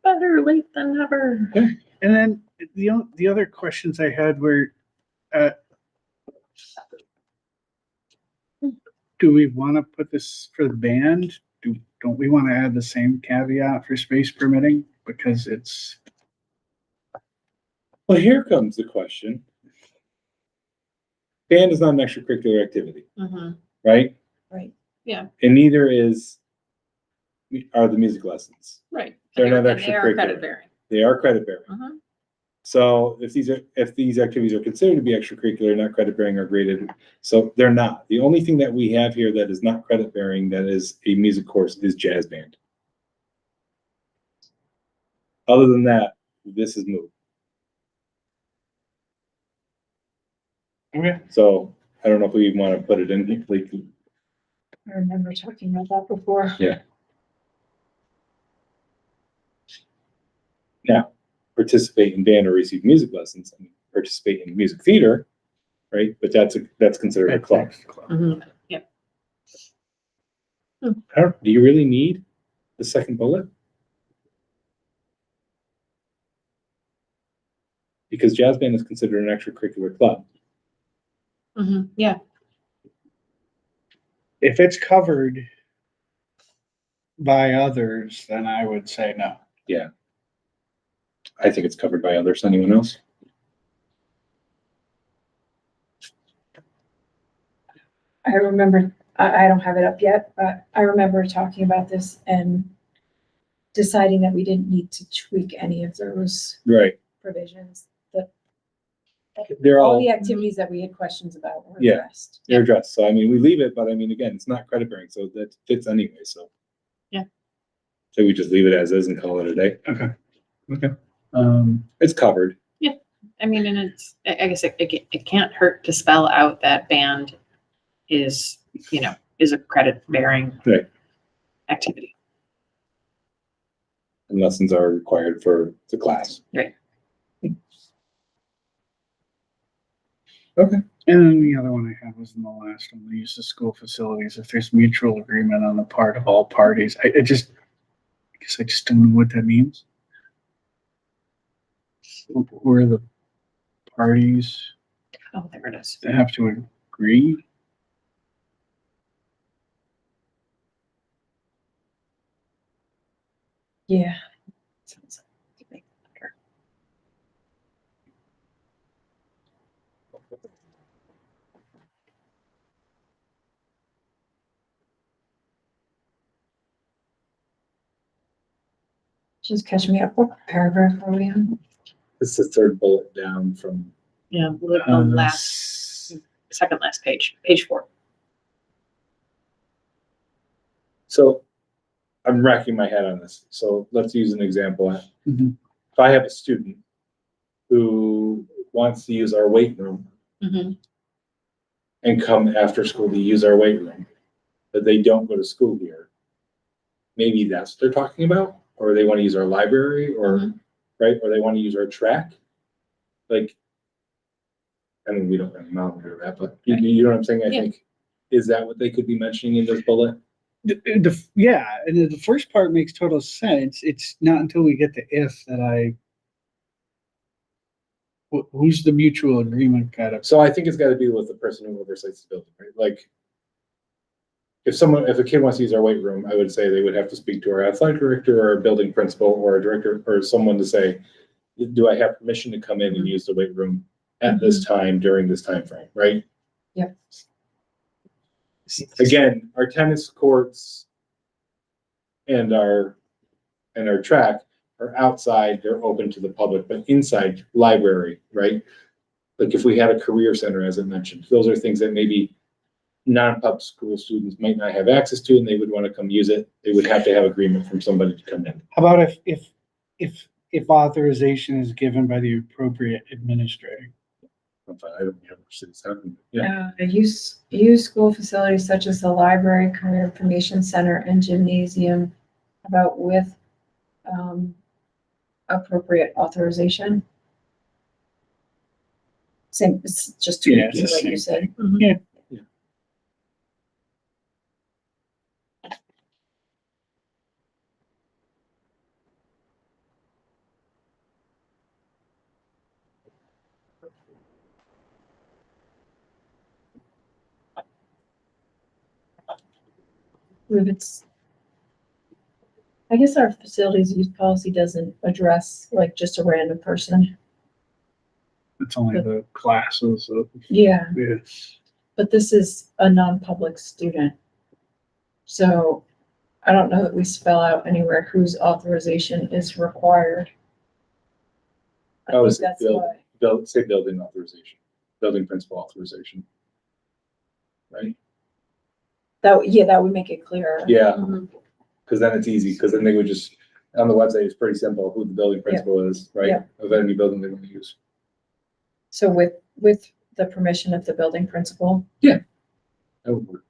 Better late than never. and then the other questions I had were, do we want to put this for the band? Don't we want to add the same caveat for space permitting? Because it's, Well, here comes the question. Band is not an extracurricular activity, Mm-hmm. right? Right. Yeah. And neither are the music lessons. Right. They're not And they are extracurricular. credit bearing. They are credit bearing. Mhm. So if these activities are considered to be extracurricular, not credit bearing, or graded, so they're not. The only thing that we have here that is not credit bearing, that is a music course, is jazz band. Other than that, this is moot. okay, So I don't know if we even want to put it in here. Like, I remember talking about that before. Now, participate in band or receive music lessons, and participate in music theater, right? But that's considered a club. Mhm. Do you really need the second bullet? Because jazz band is considered an extracurricular club. Yeah, If it's covered by others, then I would say no. Yeah. I think it's covered by others. Anyone else? I remember, I don't have it up yet, but I remember talking about this and deciding that we didn't need to tweak any of those Right. provisions. That They're all all, the activities that we had questions about were Yeah. addressed. they're addressed. So I mean, we leave it, but I mean, again, it's not credit bearing, so that fits anyway, so. Yeah. So we just leave it as is and call it a day. Okay. Okay. Um, It's covered. I mean, and it's, I guess it can't hurt to spell out that band is, is a credit bearing Right. activity. And lessons are required for the class. Right. Okay. and then the other one I had was in the last one, the use of school facilities. If there's mutual agreement on the part of all parties, I guess I just don't know what that means. Who are the parties Oh, there it is. that have to agree? Yeah. Sounds like make it better. Just catch me up. What paragraph are we on? It's the third bullet down from, Yeah, the last, second last page, page 4. so I'm racking my head on this. So let's use an example. Mhm. If I have a student who wants to use our weight room and come after school to use our weight room, but they don't go to school here, maybe that's what they're talking about, or they want to use our library, or right, or they want to use our track. Like, I mean, we don't really monitor that, but you know what I'm saying? I Yeah. think, is that what they could be mentioning in this bullet? Yeah, and the first part makes total sense. It's not until we get to if that who's the mutual agreement kind of. So I think it's got to be with the person who oversees the building, right? Like, if a kid wants to use our weight room, I would say they would have to speak to our athletic director or our building principal or a director or someone to say, do I have permission to come in and use the weight room at this time during this time frame, right? Yep. Again, our tennis courts and our track are outside, they're open to the public, but inside library, right? Like if we had a career center, as I mentioned, those are things that maybe non-pub school students might not have access to, and they would want to come use it. They would have to have agreement from somebody to come in. How about if authorization is given by the appropriate administrator? I don't know which cities have them. Yeah, Use school facilities such as the library, career information center, and gymnasium, about with appropriate authorization. Same, it's just Yeah, it's tweaking the what you same said. thing. Yeah. If it's, I guess our facilities use policy doesn't address like just a random person. It's only the classes of, Yeah, yes. but this is a non-public student. So I don't know that we spell out anywhere whose authorization is required. I I was think that's build- why. say building authorization, building principal authorization. Right? That would make it clearer. Yeah, Mhm. because then it's easy, because then they would just, on the website, it's pretty simple who the building principal is, right? Yeah. Of any building they want to use. So with the permission of the building principal. That would work.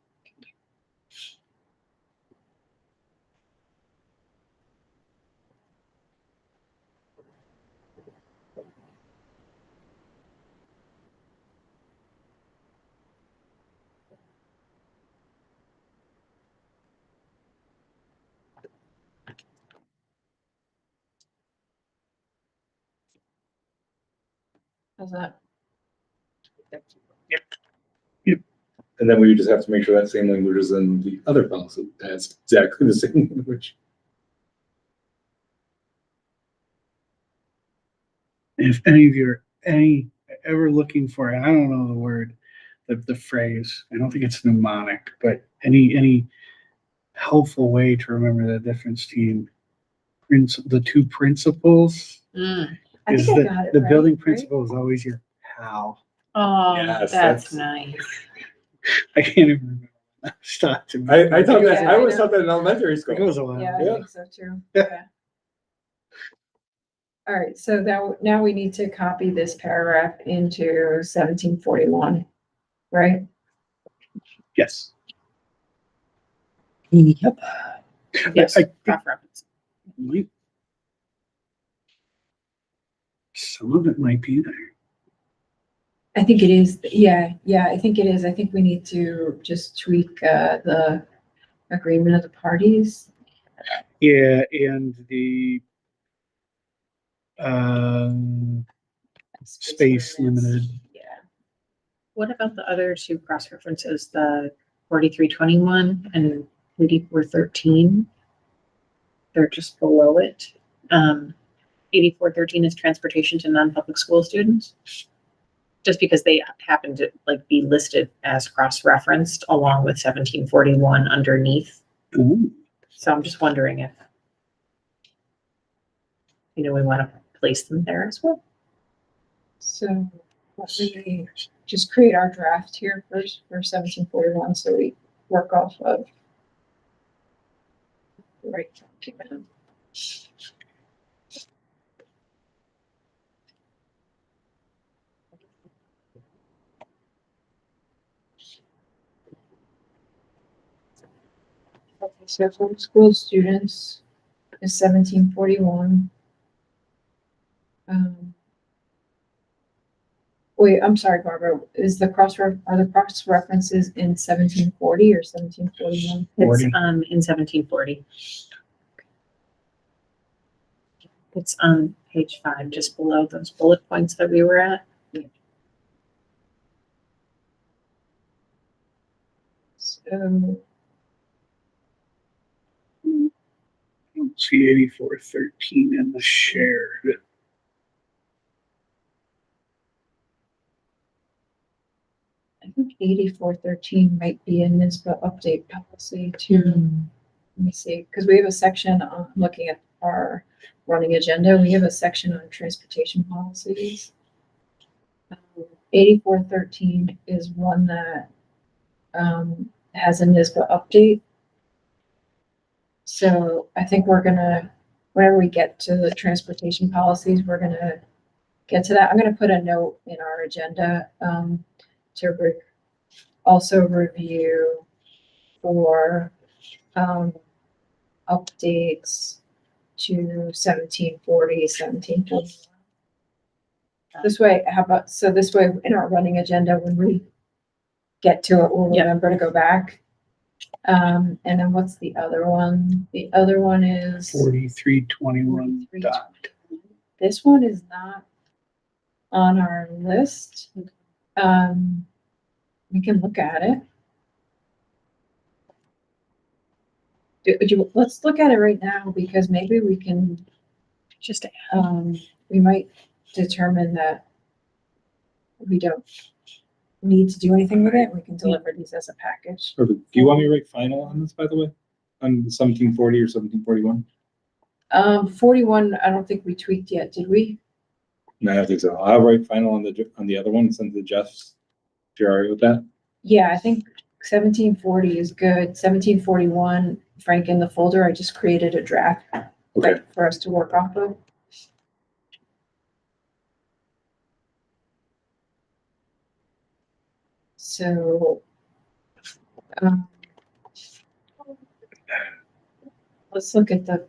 How's that? And then we just have to make sure that same language is in the other policy. That's exactly the same language. If any of you are ever looking for it, I don't know the word, the phrase. I don't think it's mnemonic, but any helpful way to remember the difference between the two principles Mm. I is think I that got it the right, building right? principle is always your pal. Oh, Yes, that's that's- nice. I can't even remember. Stop to I thought that, Yeah, I I always know. thought that in elementary It school. goes a while. Yeah, I Yeah. think so too. Yeah. Okay. All right, so now we need to copy this paragraph into 1741, right? Yes. Yep. Yes, I think cross-reference. some of it might be there. I think it is, yeah, I think it is. I think we need to just tweak the agreement of the parties. Yeah, and the space limits. limited. Yeah. What about the other two cross-references, the 4321 and 8413? They're just below it. 8413 is transportation to non-public school students. Just because they happen to like be listed as cross-referenced along with 1741 underneath. Ooh. So I'm just wondering if, we want to place them there as well. So let me just create our draft here first for 1741, so we work off of the right document. Okay, so for school students is 1741. Wait, I'm sorry, Barbara, are the cross references in 1740 or 1741? It's 40. in 1740. It's on page 5, just below those bullet points that we were at. So, I don't see 8413 in the shared. I think 8413 might be in this, but update policy too. Let me see, because we have a section on looking at our running agenda. We have a section on transportation policies. 8413 is one that has a NISBA update. So I think we're gonna, whenever we get to the transportation policies, we're gonna get to that. I'm gonna put a note in our agenda to also review for updates to 1740, 1741. This way, this way in our running agenda, when we get to it, we'll Yep. remember to go back. And then what's the other one? The other one is 4321 dot. this one is not on our list. We can look at it. Let's look at it right now because maybe we can, Just we might determine that we don't need to do anything with it. We can deliver these as a package. Perfect. Do you want me to write final on this, by the way? On 1740 or 1741? 41, I don't think we tweaked yet, did we? No, I don't think so. I'll write final on the other one and send it to Jeff's. If you're all right with that? Yeah, I think 1740 is good. 1741, Frank, in the folder, I just created a draft Okay. for us to work off of. So, let's look at the,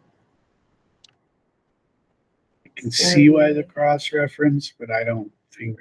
I can see why the cross reference, but I don't think.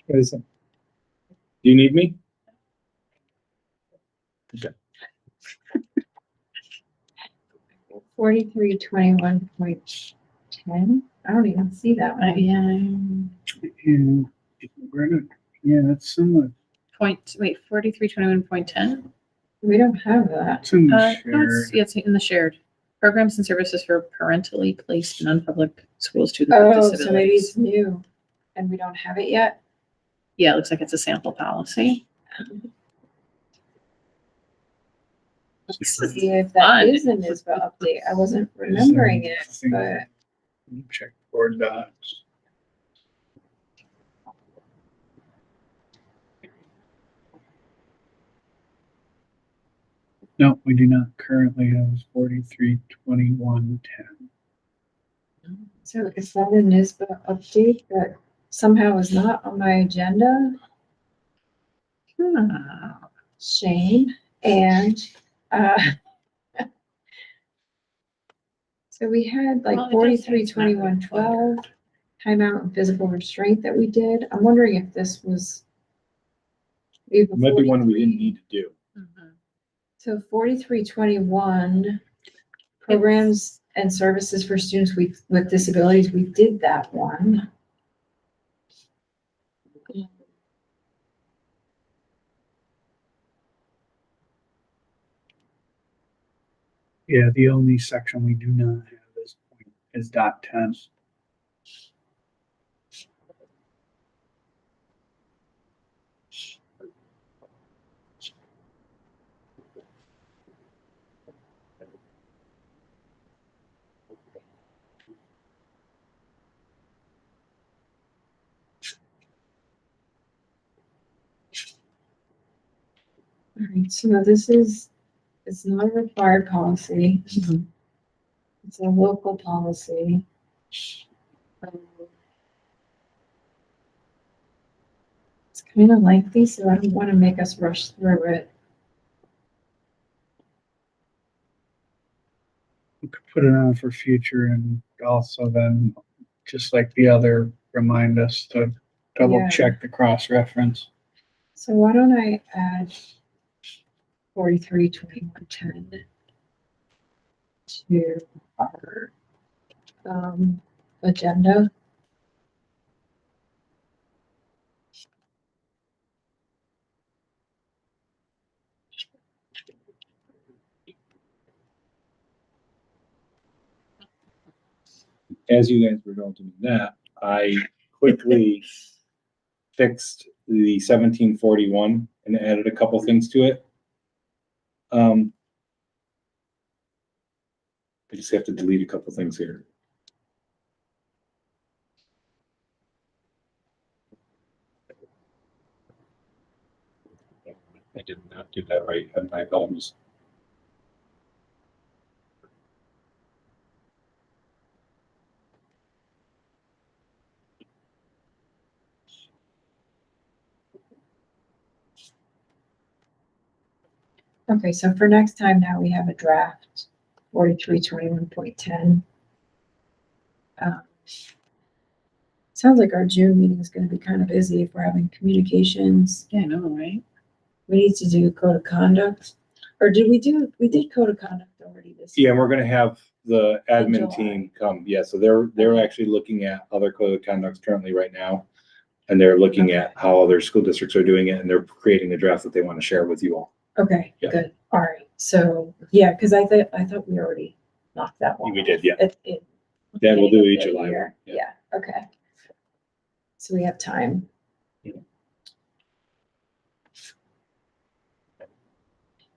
What is it? Do you need me? Okay. 4321.10. I don't even see that one. Yeah. And we're gonna, yeah, that's similar. 4321.10. We don't have that. It's in the No, shared. it's in the shared. Programs and services for parentally placed non-public school students with Oh, so maybe disabilities. it's new and we don't have it yet. Yeah, it looks like it's a sample policy. Let's see if that Fun. is an ISBA update. I wasn't remembering it, but Check board docs. No, we do not currently have 432110. so is that an ISBA update that somehow is not on my agenda? Shame. And, so we had Well, like it does say it's not 432112 timeout and physical restraint that we did. I'm wondering if this was. It might be one we didn't need to do. So 4321 programs and services for students with disabilities, we did that one. Yeah, the only section we do not have is dot 10. All right, so this is, it's not a required policy. It's a local policy. It's kind of lengthy, so I don't want to make us rush through it. We could put it on for future and also then, just like the other, remind us to double Yeah. check the cross-reference. So why don't I add 432110 to our agenda? As you guys were going to do that, I quickly fixed the 1741 and added a couple things to it. I just have to delete a couple things here. I did not do that right. My apologies. Okay, so for next time now we have a draft 4321.10. Sounds like our June meeting is going to be kind of busy if we're having communications. Yeah, I know, right? We need to do code of conduct, or we did code of conduct already this Yeah, year. and we're gonna have the admin July. team come. Yeah, so they're Okay. actually looking at other code of conducts currently right now. And they're looking at how other school districts are doing it, and they're creating a draft that they want to share with you all. Okay, Yeah. good. All right. So, yeah, because I thought we already knocked that one. We did, yeah. Yeah, We'll do it July. Yeah, okay. So we have time. Yeah.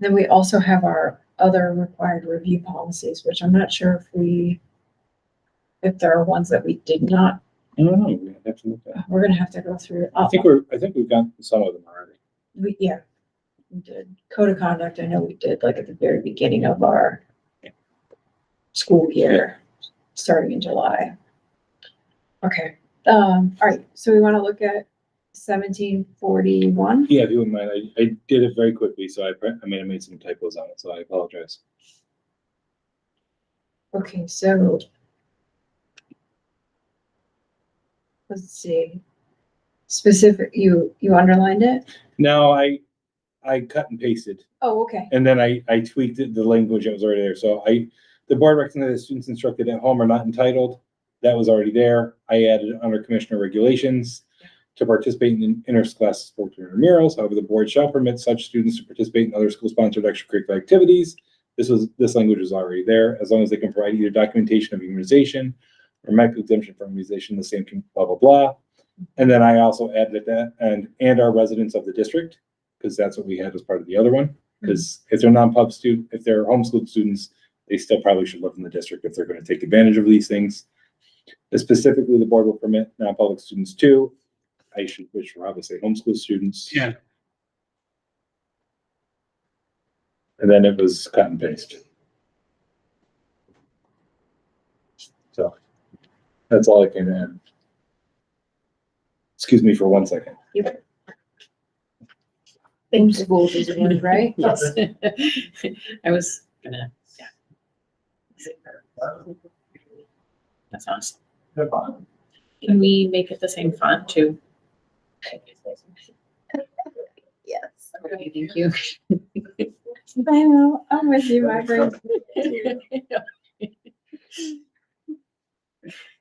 Then we also have our other required review policies, which I'm not sure if there are ones that we did not, I don't know. We have to look at. we're gonna have to go through. I think we've got some of them already. We did. Code of conduct, I know we did like at the very beginning of our school year, starting in July. Okay, all right, so we want to look at 1741. Yeah, if you wouldn't mind, I did it very quickly, so I made some typos on it, so I apologize. Okay, so let's see. Specific, you underlined it? No, I cut and pasted, Oh, okay. and then I tweaked it, the language that was already there. So the board recognizes students instructed at home are not entitled. That was already there. I added under commissioner regulations to participate in interscholastic sports or intramurals. However, the board shall permit such students to participate in other school-sponsored extracurricular activities. This language was already there, as long as they can provide either documentation of immunization or medical exemption for immunization, the same can blah, blah, blah. And then I also added that and our residents of the district, because that's what we had as part of the other one. Because if they're non-pub student, if they're homeschooled students, they still probably should live in the district if they're going to take advantage of these things. Specifically, the board will permit non-public students too. Which will obviously homeschool students. Yeah. And then it was cut and paste. So that's all I can add. Excuse me for 1 second. Homeschooled is one, right? Yes. I was gonna, yeah. That's awesome. Can we make it the same font too? Yes. Okay, thank you. I know, I'm with you, my brain.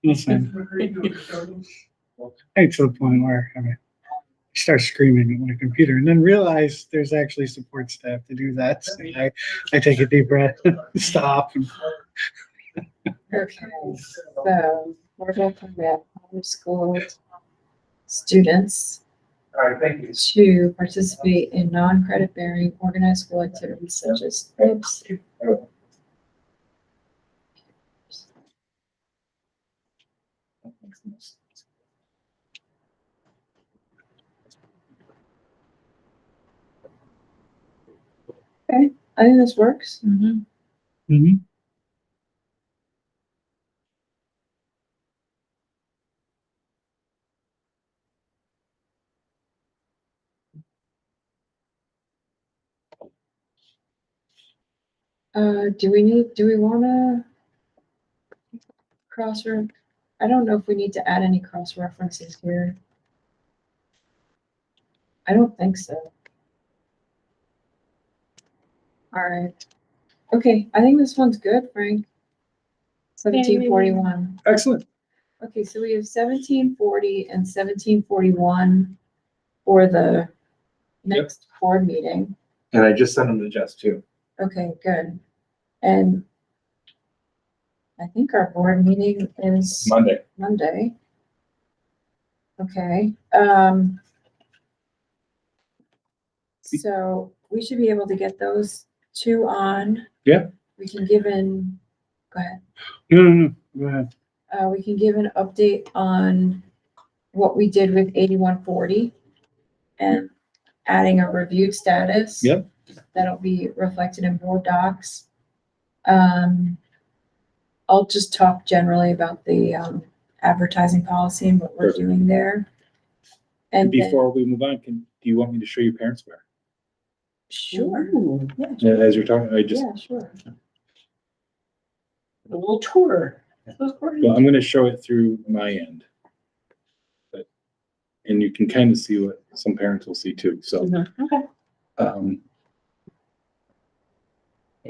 Listen, I get to the point where I start screaming at my computer and then realize there's actually support staff to do that. So I take a deep breath, stop. Okay, so we're going to permit homeschooled students All right, thank you. to participate in non-credit bearing organized school activities such as trips. Okay, I think this works. Mhm. Mhm. Do we wanna I don't know if we need to add any cross references here. I don't think so. All right. Okay, I think this one's good, Frank. 1741. Excellent. Okay, so we have 1740 and 1741 for the next board meeting. And I just sent them to Jess too. Okay, good. And I think our board meeting is Monday. Monday. Okay, so we should be able to get those two on. Yeah. We can give in, go ahead. No, go ahead. We can give an update on what we did with 8140 and adding a reviewed status. Yep. That'll be reflected in board docs. I'll just talk generally about the advertising policy and what we're Perfect. doing there. And then- Before we move on, do you want me to show you parents where? Sure. Yeah, Yeah, as you're talking, yeah, sure. A little tour. well, I'm gonna show it through my end. And you can kind of see what some parents will see too, so. Okay.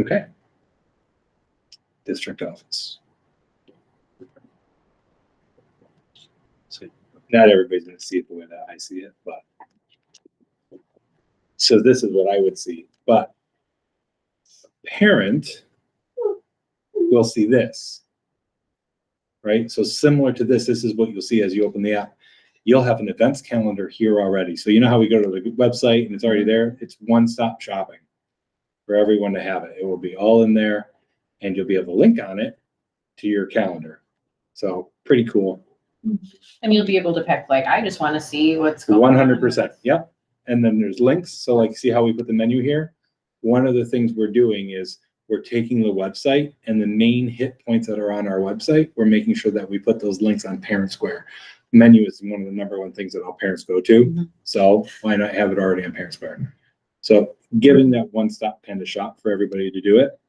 Okay. District office. So not everybody's gonna see it the way that I see it, but. So this is what I would see, but. A parent will see this. Right, so similar to this is what you'll see as you open the app. You'll have an events calendar here already. So you know how we go to the website and it's already there? It's one-stop shopping for everyone to have it. It will be all in there and you'll be able to link on it to your calendar. So pretty cool. And you'll be able to pick, like, I just want to see what's going on. 100%. Yep. And then there's links. So like, see how we put the menu here? One of the things we're doing is we're taking the website and the main hit points that are on our website. We're making sure that we put those links on Parent Square. Menu is one of the number one things that all parents go to. Mhm. So why not have it already on Parent Square? So giving that one-stop kind of shop for everybody to do it.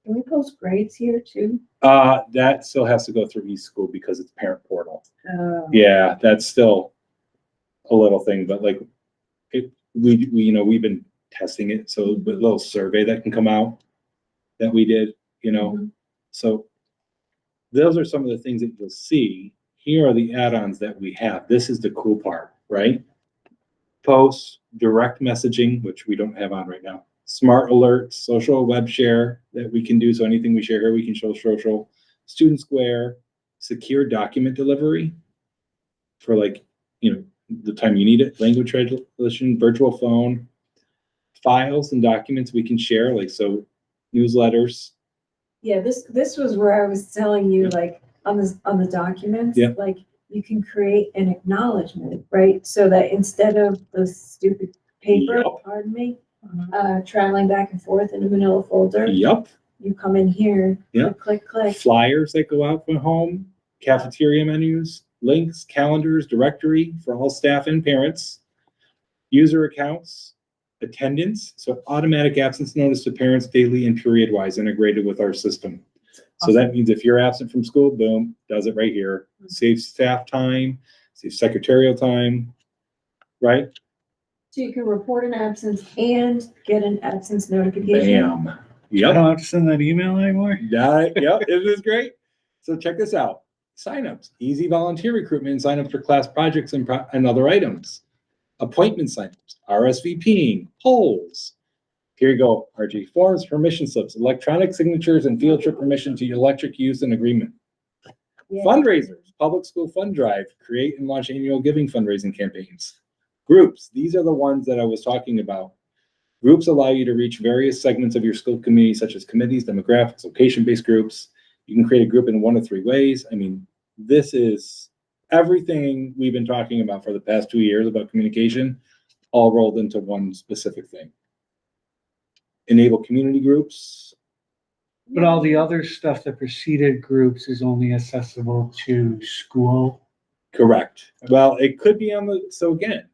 Can we post grades here too? That still has to go through eSchool because it's parent portal. Yeah, that's still, a little thing, but like we've been testing it. So a little survey that can come out that we did, so those are some of the things that you'll see. Here are the add-ons that we have. This is the cool part, right? Posts, direct messaging, which we don't have on right now. Smart alerts, social web share that we can do. So anything we share here, we can show social. Student Square, secure document delivery for like, the time you need it. Language translation, virtual phone, files and documents we can share, like so newsletters. Yeah, this was where I was telling you, Yeah. like, on the documents, Yeah. like, you can create an acknowledgement, right? So that instead of the stupid paper, Yep. pardon me, traveling back and forth in a manila folder, Yep. you come in here, Yeah. click, click. Flyers that go out from home, cafeteria menus, links, calendars, directory for all staff and parents, user accounts, attendance, so automatic absence notice to parents daily and period wise integrated with our system. So that means if you're absent from school, boom, does it right here. Saves staff time, saves secretarial time, right? So you can report an absence and get an absence notification. Bam. I Yep. don't have to send that email anymore. Yep. Isn't this great? So check this out. Signups, easy volunteer recruitment, signups for class projects and other items. Appointment signups, RSVPing, polls. Here you go, RG. Forms, permission slips, electronic signatures, and field trip permission to your electric use and agreement. Yeah. Fundraisers, public school fund drive, create and launch annual giving fundraising campaigns. Groups, these are the ones that I was talking about. Groups allow you to reach various segments of your school community, such as committees, demographics, location-based groups. You can create a group in 1 of 3 ways. I mean, this is everything we've been talking about for the past 2 years about communication, all rolled into one specific thing. Enable community groups. But all the other stuff that preceded groups is only accessible to school. Correct. Well, it could be so again,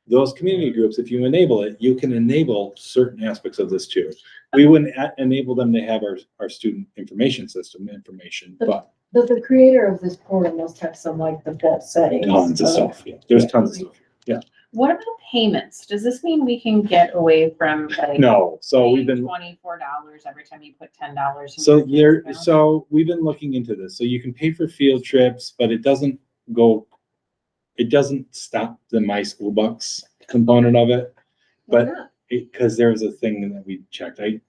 those community groups, if you enable it, you can enable certain aspects of this too. We wouldn't enable them to have our student information system information, but But the creator of this portal must have some, like, the best settings. tons of stuff. Yeah. There's tons of stuff. Yeah. What about payments? Does this mean we can get away from like? No, so we've been, $24 every time you put $10. so we've been looking into this. So you can pay for field trips, but it doesn't stop the My School Bucks component of it. But because there's a thing that we checked. I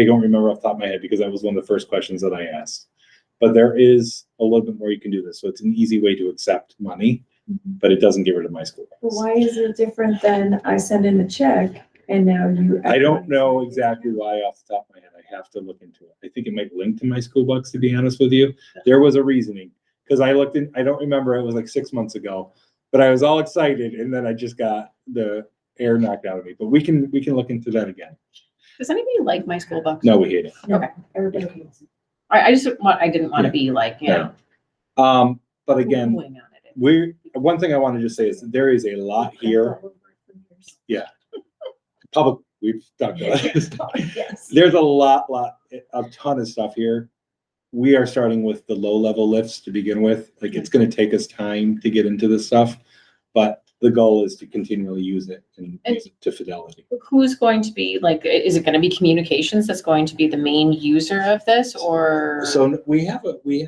don't remember off the top of my head because that was one of the first questions that I asked. But there is a little bit more you can do this. So it's an easy way to accept money, but it doesn't get rid of My School Bucks. But why is it different than I send in a check and now you? I don't know exactly why off the top of my head. I have to look into it. I think it might link to My School Bucks, to be honest with you. There was a reasoning because I looked in, I don't remember, it was like 6 months ago, but I was all excited and then I just got the air knocked out of me. But we can look into that again. Does anybody like My School Bucks? No, we hate it. Everybody hates it. I didn't want to be like, But again, pooling on it. one thing I want to just say is that there is a lot here. Public, we've talked about this. Yes. There's a ton of stuff here. We are starting with the low level lifts to begin with. Like it's going to take us time to get into this stuff, but the goal is to continually use it and use it to fidelity. Who's going to be like, is it going to be communications that's going to be the main user of this, or? So we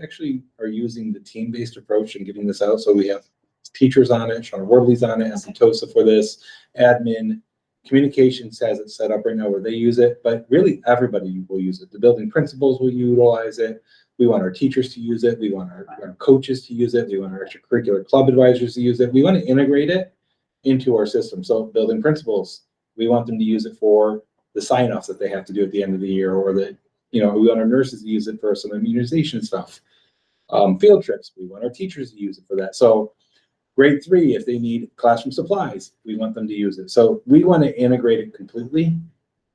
actually are using the team-based approach and getting this out. So we have teachers on it, Shauna Worley's on it, Tosa for this, admin, communications has it set up right now where they use it, but really everybody will use it. The building principals will utilize it. We want our teachers to use it. We want our coaches to use it. We want our extracurricular club advisors to use it. We want to integrate it into our system. So building principals, we want them to use it for the sign-offs that they have to do at the end of the year, or we want our nurses to use it for some immunization stuff. Field trips, we want our teachers to use it for that. So grade 3, if they need classroom supplies, we want them to use it. So we want to integrate it completely.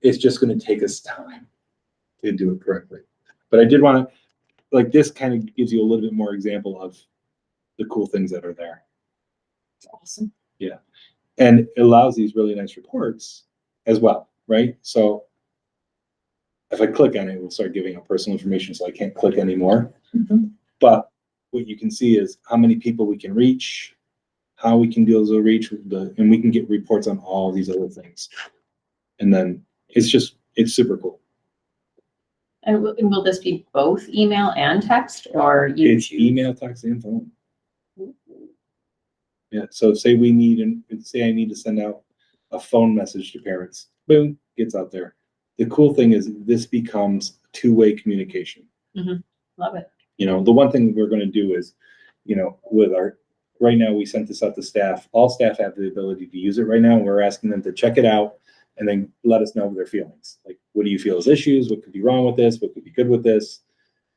It's just going to take us time to do it correctly. But I did want to, like, this kind of gives you a little bit more example of the cool things that are there. It's awesome. Yeah. And it allows these really nice reports as well, right? So if I click on it, it will start giving out personal information, so I can't click anymore. Mhm. But what you can see is how many people we can reach, how we can deal with the reach and we can get reports on all these other things. And then it's super cool. And will this be both email and text, or you It's choose? email, text, and phone. Yeah, so say I need to send out a phone message to parents, boom, gets out there. The cool thing is this becomes two-way communication. Love it. You know, the one thing we're gonna do is, you know, right now, we sent this out to staff. All staff have the ability to use it right now, and we're asking them to check it out and then let us know their feelings. Like, what do you feel is issues? What could be wrong with this? What could be good with this?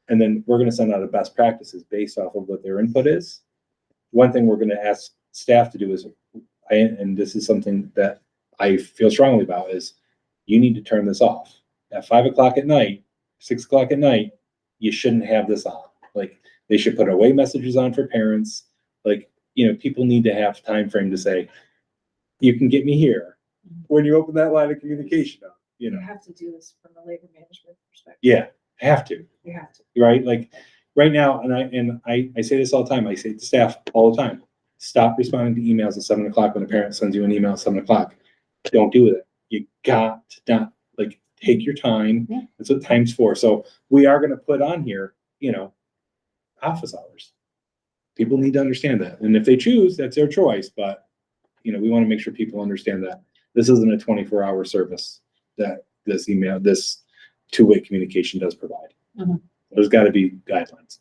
And then we're gonna send out a best practices based off of what their input is. One thing we're gonna ask staff to do is, and this is something that I feel strongly about, is you need to turn this off. At 5 o'clock at night, 6 o'clock at night, you shouldn't have this on. Like, they should put away messages on for parents. Like, you know, people need to have time frame to say, you can get me here when you open that line of communication up, you know. You have to do this from a labor management perspective. Yeah, have to, You have to. right? Like right now, and I say this all the time. I say to staff all the time, stop responding to emails at 7 o'clock when a parent sends you an email at 7 o'clock. Don't do it. You got to not, like, take your time. Yeah. That's what time's for. So we are going to put on here, you know, office hours. People need to understand that. And if they choose, that's their choice. But, you know, we want to make sure people understand that this isn't a 24-hour service that this two-way communication does provide. Mhm. There's got to be guidelines.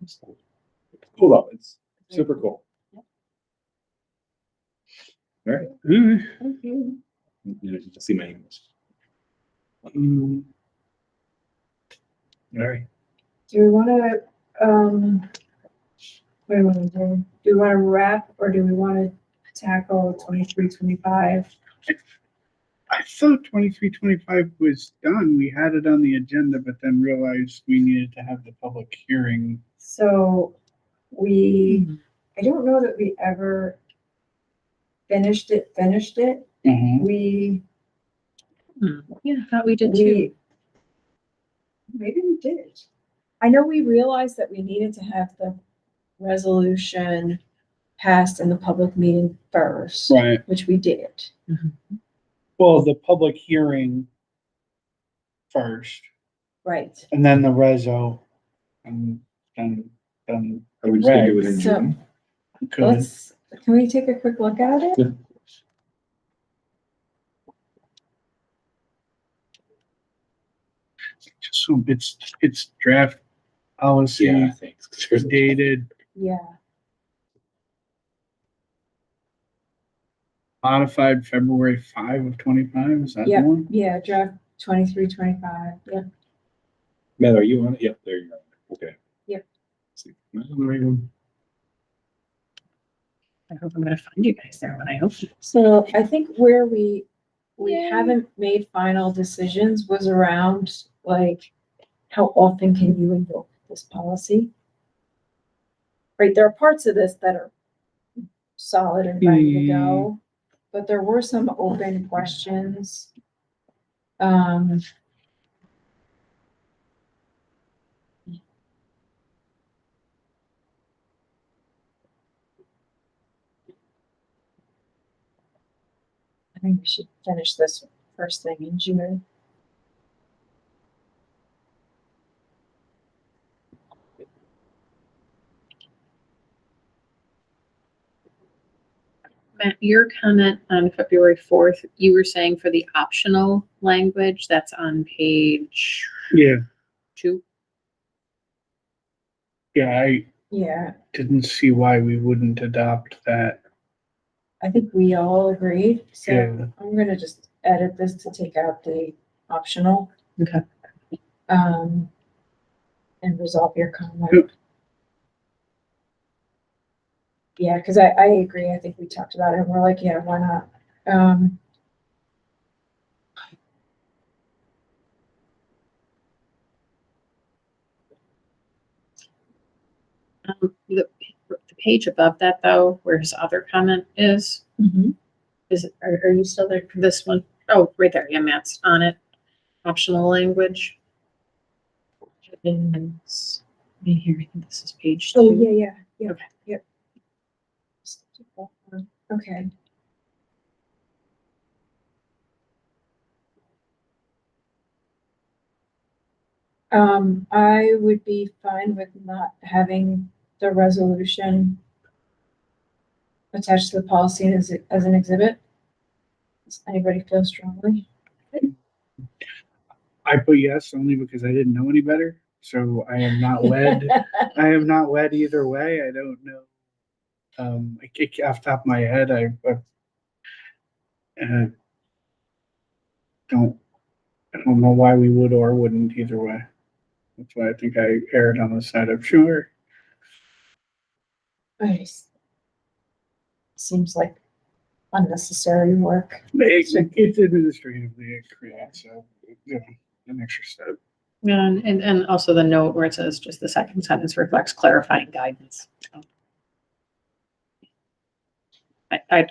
So, cool though. It's super cool. All right. You can see my emails. All right. Do we want to, what do we want to do? Do we want to wrap, or do we want to tackle 23, 25? I thought 23-25 was done. We had it on the agenda, but then realized we needed to have the public hearing. So I don't know that we ever finished it. We, Yeah, I thought we did too. maybe we did. I know we realized that we needed to have the resolution passed in the public meeting first, Right. which we did. Well, the public hearing first, Right. and then the reso, and then Are we just gonna do it in So- June? could. Can we take a quick look at it? Yeah. So it's draft policy Yeah, thanks. dated, Yeah. modified February 5 of 25. Is that the Yep. one? Yeah, draft 23, 25. Yeah. Matt, are you on it? Yep, there you go. Okay. Yep. I hope I'm gonna find you guys there when I open it. So I think where we haven't made final decisions was around, like, how often can you invoke this policy? Right, there are parts of this that are solid and ready to go, but there were some open questions. I think we should finish this first thing in June. Matt, your comment on February 4th, you were saying for the optional language, that's on page Yeah, 2. yeah, I Yeah, didn't see why we wouldn't adopt that. I think we all agreed, so Yeah. I'm gonna just edit this to take out the optional. Okay. And resolve your comment. Yep. Yeah, cause I agree, I think we talked about it, and we're like, yeah, why not? The page above that though, where his other comment is are you still there for this one? Oh, right there. Yeah, Matt's on it. Optional language. And here, I think this is page 2. Oh, yeah, yeah, yeah. Okay. Yep. Okay. I would be fine with not having the resolution attached to the policy as an exhibit. Does anybody feel strongly? I put yes only because I didn't know any better. So I am not wed. I am not wed either way. I don't know. Off the top of my head, I uh, don't I don't know why we would or wouldn't either way. That's why I think I erred on the side of sure. Nice. Seems like unnecessary work. It's administratively correct, so you know, an extra step. Yeah, and also the note where it says just the second sentence reflects clarifying guidance. So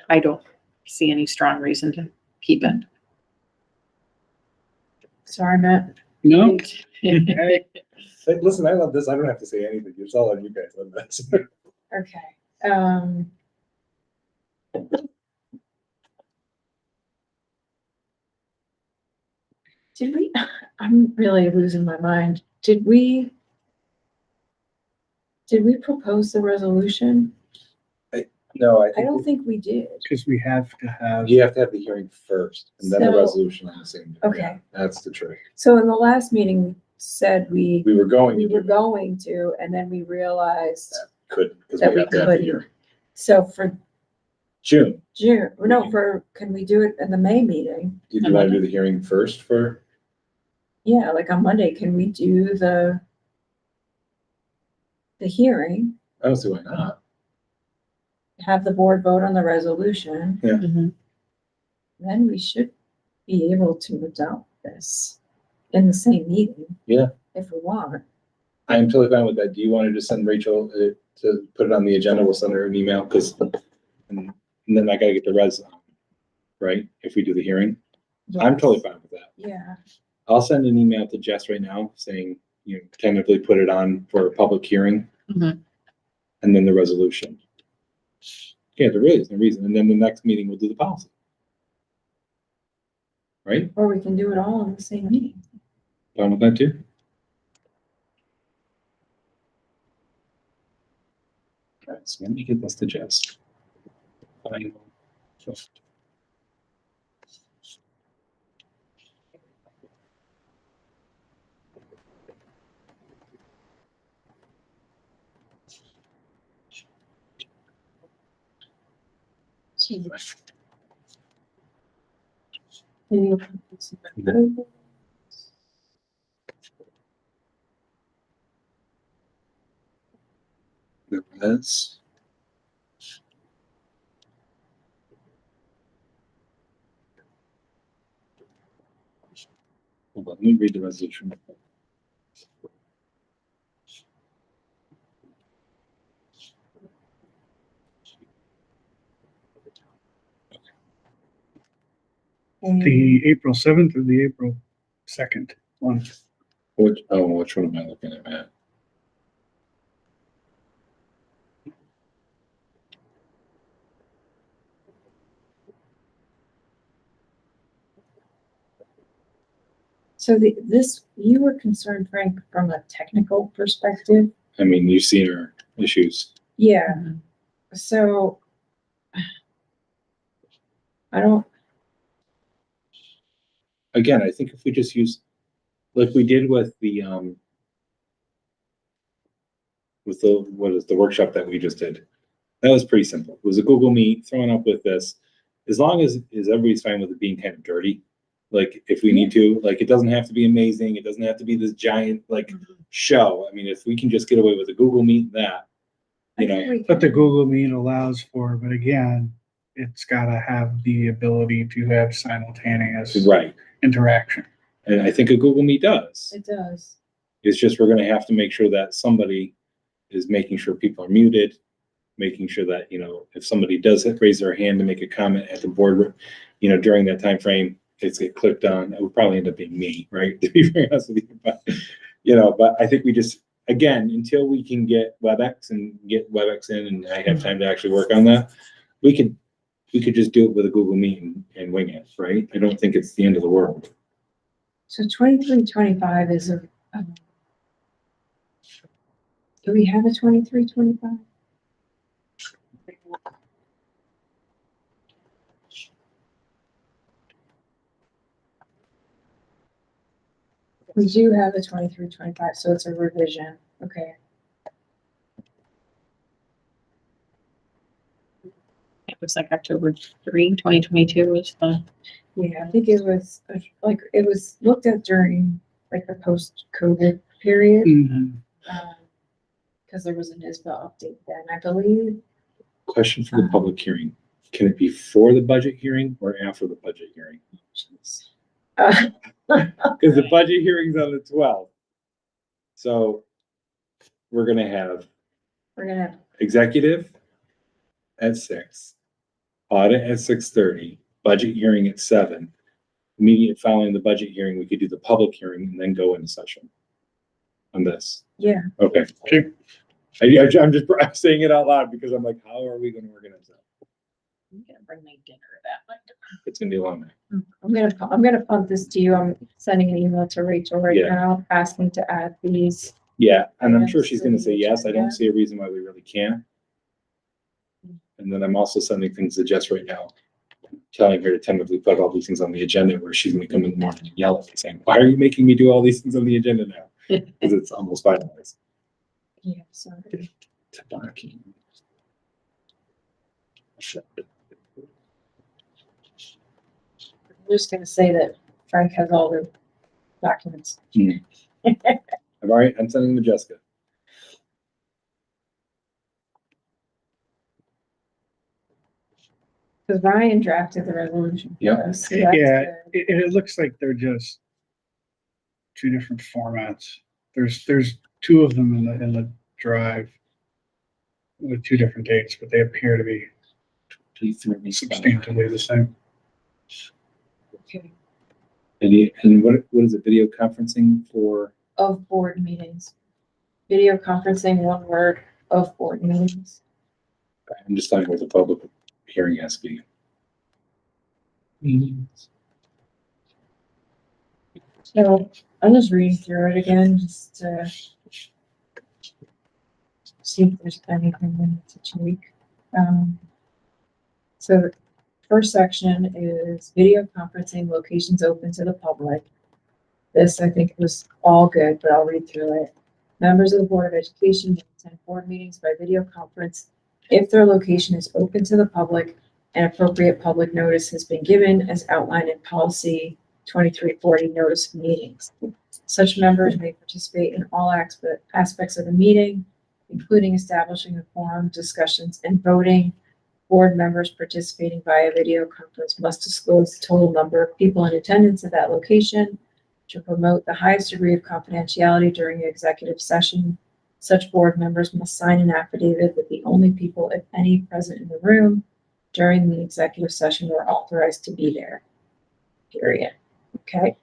I don't see any strong reason to keep it. Sorry, Matt. No, Hey, listen, I love this. I don't have to say anything. It's all on you guys on this. Okay. Did we, I'm really losing my mind. Did we propose the resolution? No, I don't think we did. because we have to have. you have to have the hearing first and then the So- resolution on the same day. Okay. Yeah, that's the trick. So in the last meeting, we said we We were going were to, going to, and then we realized, couldn't, because that we we have to have the couldn't. hearing. so for June, June, no, can we do it in the May meeting? did you want to do the hearing first for? Yeah, like on Monday, can we do the hearing, I don't see why not. have the board vote on the resolution? Mhm. Then we should be able to adopt this in the same meeting. Yeah. If we want. I am totally fine with that. Do you want to just send Rachel to put it on the agenda? We'll send her an email because, and then I gotta get the res, right? If we do the hearing, I'm totally fine with that. Yeah, I'll send an email to Jess right now saying, you know, tentatively put it on for a public hearing. Mhm. And then the resolution. Yeah, there really is no reason. And then the next meeting we'll do the policy. Right? or we can do it all in the same meeting. Fine with that too? All right, so let me get this to Jess. Final. The res. Hold on, let me read the resolution. The April 7th or the April 2nd one. Which one am I looking at, Matt? So you were concerned, Frank, from a technical perspective? I mean, you've seen our issues. Yeah, Mhm. so I don't, Again, I think if we just use, like we did with the, the workshop that we just did. That was pretty simple. It was a Google Meet, throwing up with this. As long as everybody's fine with it being kind of dirty, like if we need to, like it doesn't have to be amazing. It doesn't have to be this giant like show. I mean, if we can just get away with a Google Meet, that, you know, But the Google Meet allows for, but again, it's gotta have the ability to have simultaneous right. interaction. And I think a Google Meet does. it does. It's just we're gonna have to make sure that somebody is making sure people are muted, making sure that, you know, if somebody does raise their hand to make a comment at the board, you know, during that time frame, it's get clicked on. It would probably end up being me, right? To be very honest with you, but you know, but I think we just, again, until we can get WebEx and get WebEx in, and I have time to actually work on that, we could we could just do it with a Google Meet and wing it, right? I don't think it's the end of the world. So 23, 25 is a, do we have a 23, 25? We do have a 23, 25, so it's a revision. Okay. It was like October 3, 2022 was the, Yeah, I think it was like, it was looked at during like the post-COVID period. Mhm. Because there was a NISBA update then, I believe. Question for the public hearing. Can it be for the budget hearing or after the budget hearing? Uh, Because the budget hearing's on the 12th. So we're gonna have We're gonna, executive at 6, audit at 6:30, budget hearing at 7. Immediate following the budget hearing, we could do the public hearing and then go into session on this. yeah, Okay. Okay. I'm just saying it out loud because I'm like, how are we gonna organize that? I'm gonna bring my dinner that night. It's gonna be a long night. I'm gonna punt this to you. I'm sending an email to Rachel right Yeah. now, asking to add these. Yeah, and I'm sure Yes, she's gonna say yes. I agenda. don't see a reason why we really can't. And then I'm also sending things to Jess right now, telling her to tentatively put all these things on the agenda where she's gonna come in the morning and yell at me saying, why are you making me do all these things on the agenda now? Because it's almost finalized. Yeah, sorry. Tobacco. I'm just gonna say that Frank has all the documents. I'm sending them to Jessica. Because Ryan drafted the resolution. for Yep. us, so that's Yeah, good. it looks like they're just two different formats. There's two of them in the drive with two different dates, but they appear to be substantively the same. Okay. And what is it, video conferencing for? Of board meetings. Video conferencing, one word, of board meetings. I'm just talking about the public hearing has to be. So I'm just reading through it again, just to see if there's anything we need to tweak. So the first section is video conferencing locations open to the public. This, I think, was all good, but I'll read through it. Members of the Board of Education may attend board meetings by video conference if their location is open to the public and appropriate public notice has been given as outlined in policy 2340 notice of meetings. Such members may participate in all aspects of the meeting, including establishing a forum, discussions, and voting. Board members participating via video conference must disclose the total number of people in attendance at that location to promote the highest degree of confidentiality during the executive session. Such board members must sign an affidavit that the only people, if any, present in the room during the executive session are authorized to be there. Period. Okay.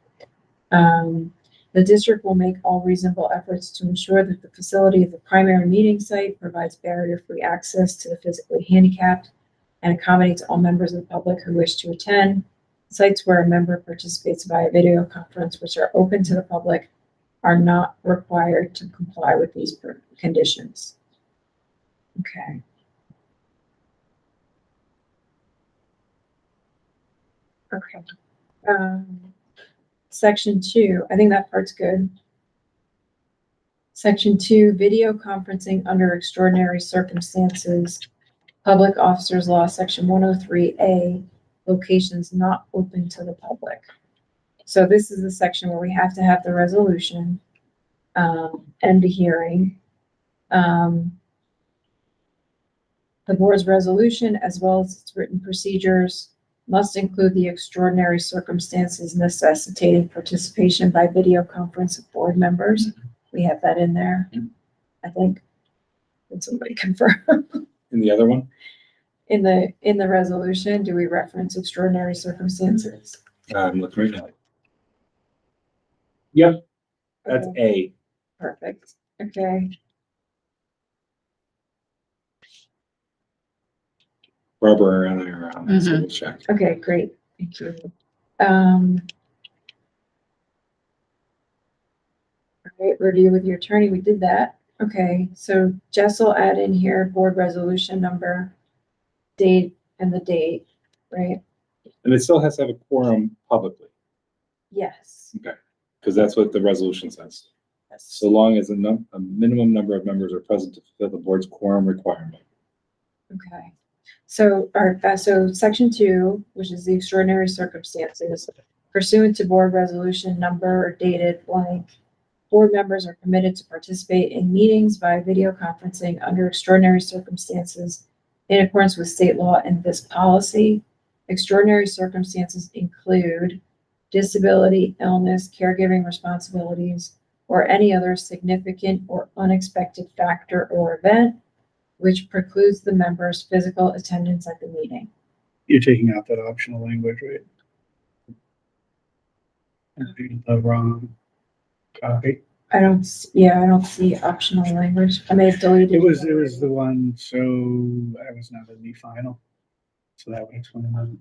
The district will make all reasonable efforts to ensure that the facility of the primary meeting site provides barrier-free access to the physically handicapped and accommodates all members of the public who wish to attend. Sites where a member participates via video conference, which are open to the public, are not required to comply with these conditions. Okay. Okay. Section 2, I think that part's good. Section 2, video conferencing under extraordinary circumstances. Public Officers Law, Section 103A, locations not open to the public. So this is the section where we have to have the resolution, and the hearing. The board's resolution, as well as its written procedures, must include the extraordinary circumstances necessitating participation by video conference of board members. We have that in there, I think. Can somebody confirm? And the other one? In the resolution, do we reference extraordinary circumstances? I'm looking right now. Yep, that's A. Perfect, okay. Barbara and I are on that, so Mhm. we'll check. Okay, great, thank you. All right, review with your attorney, we did that. Okay, so Jess will add in here board resolution number, date, and the date, right? And it still has to have a quorum publicly, Yes. because that's what the resolution says. So long as a minimum number of members are present to fulfill the board's quorum requirement. Okay, so, so section 2, which is the extraordinary circumstances pursuant to board resolution number dated blank, board members are permitted to participate in meetings by video conferencing under extraordinary circumstances in accordance with state law and this policy. Extraordinary circumstances include disability, illness, caregiving responsibilities, or any other significant or unexpected factor or event which precludes the member's physical attendance at the meeting. You're taking out that optional language, right? The wrong copy. I don't see optional language. I may have deleted. It was the one, so I was not in the final. So that would explain that.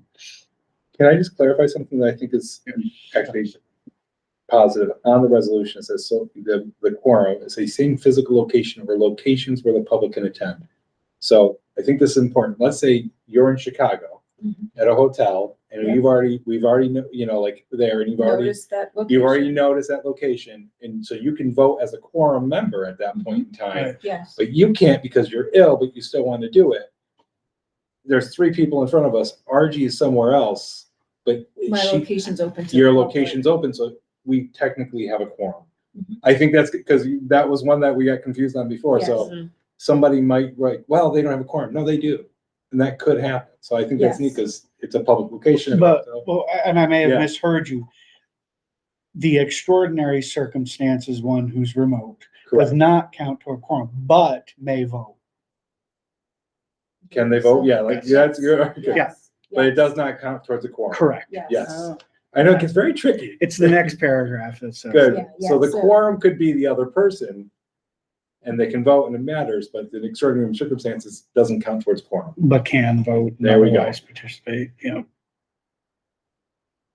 Can I just clarify something that I think is actually positive on the resolution? It says, so the quorum is a same physical location or locations where the public can attend. So I think this is important. Let's say you're in Chicago at a hotel and Yeah. we've already, like there, and you've already Notice that noticed that location. And so you can vote as a quorum member at that point in time, Right. Yes. but you can't because you're ill, but you still want to do it. There's 3 people in front of us. RG is somewhere else, but My location's open to. your the public. location's open, so we technically have a quorum. Mhm. I think that's because that was one that we got confused on before, so Yes. somebody might write, well, they don't have a quorum. No, they do. And that could happen. So I think that's neat Yes. because it's a public location. But, well, and I may have Yeah. misheard you. The extraordinary circumstances, one who's remote, does Correct. not count toward quorum, but may vote. Can they vote? Yeah, like, Yes. that's your, okay. Yes. But it Yes. does not count towards a quorum. Correct. Yes. Yes. I know it gets very tricky. It's the next paragraph that says. Good. Yeah, So yeah, the so- quorum could be the other person and they can vote and it matters, but the extraordinary circumstances doesn't count towards quorum. But can vote. There we go. otherwise Participate,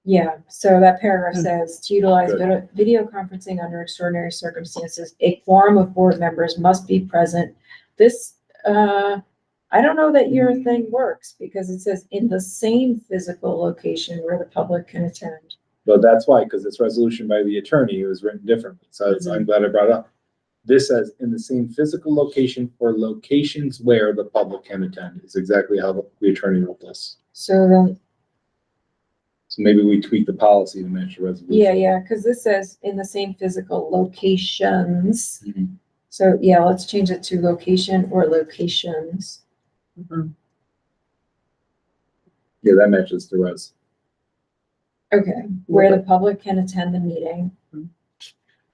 Yeah, so that paragraph says to utilize Good. video conferencing under extraordinary circumstances, a quorum of board members must be present. This, I don't know that your thing works because it says in the same physical location where the public can attend. But that's why, because this resolution by the attorney was written differently. So I'm glad I brought it up. This says in the same physical location or locations where the public can attend is exactly how the attorney wrote this. So then, So maybe we tweak the policy to match the resolution. yeah, because this says in the same physical locations. Mhm. So yeah, let's change it to location or locations. Yeah, that matches the res. Okay, where the public can attend the meeting.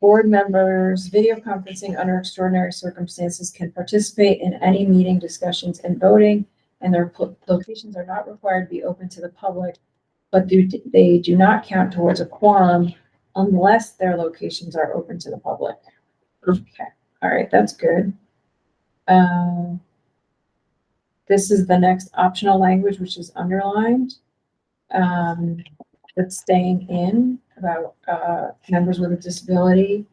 Board members, video conferencing under extraordinary circumstances can participate in any meeting, discussions, and voting, and their locations are not required to be open to the public, but they do not count towards a quorum unless their locations are open to the public. Okay, all right, that's good. This is the next optional language, which is underlined. That's staying in about members with a disability.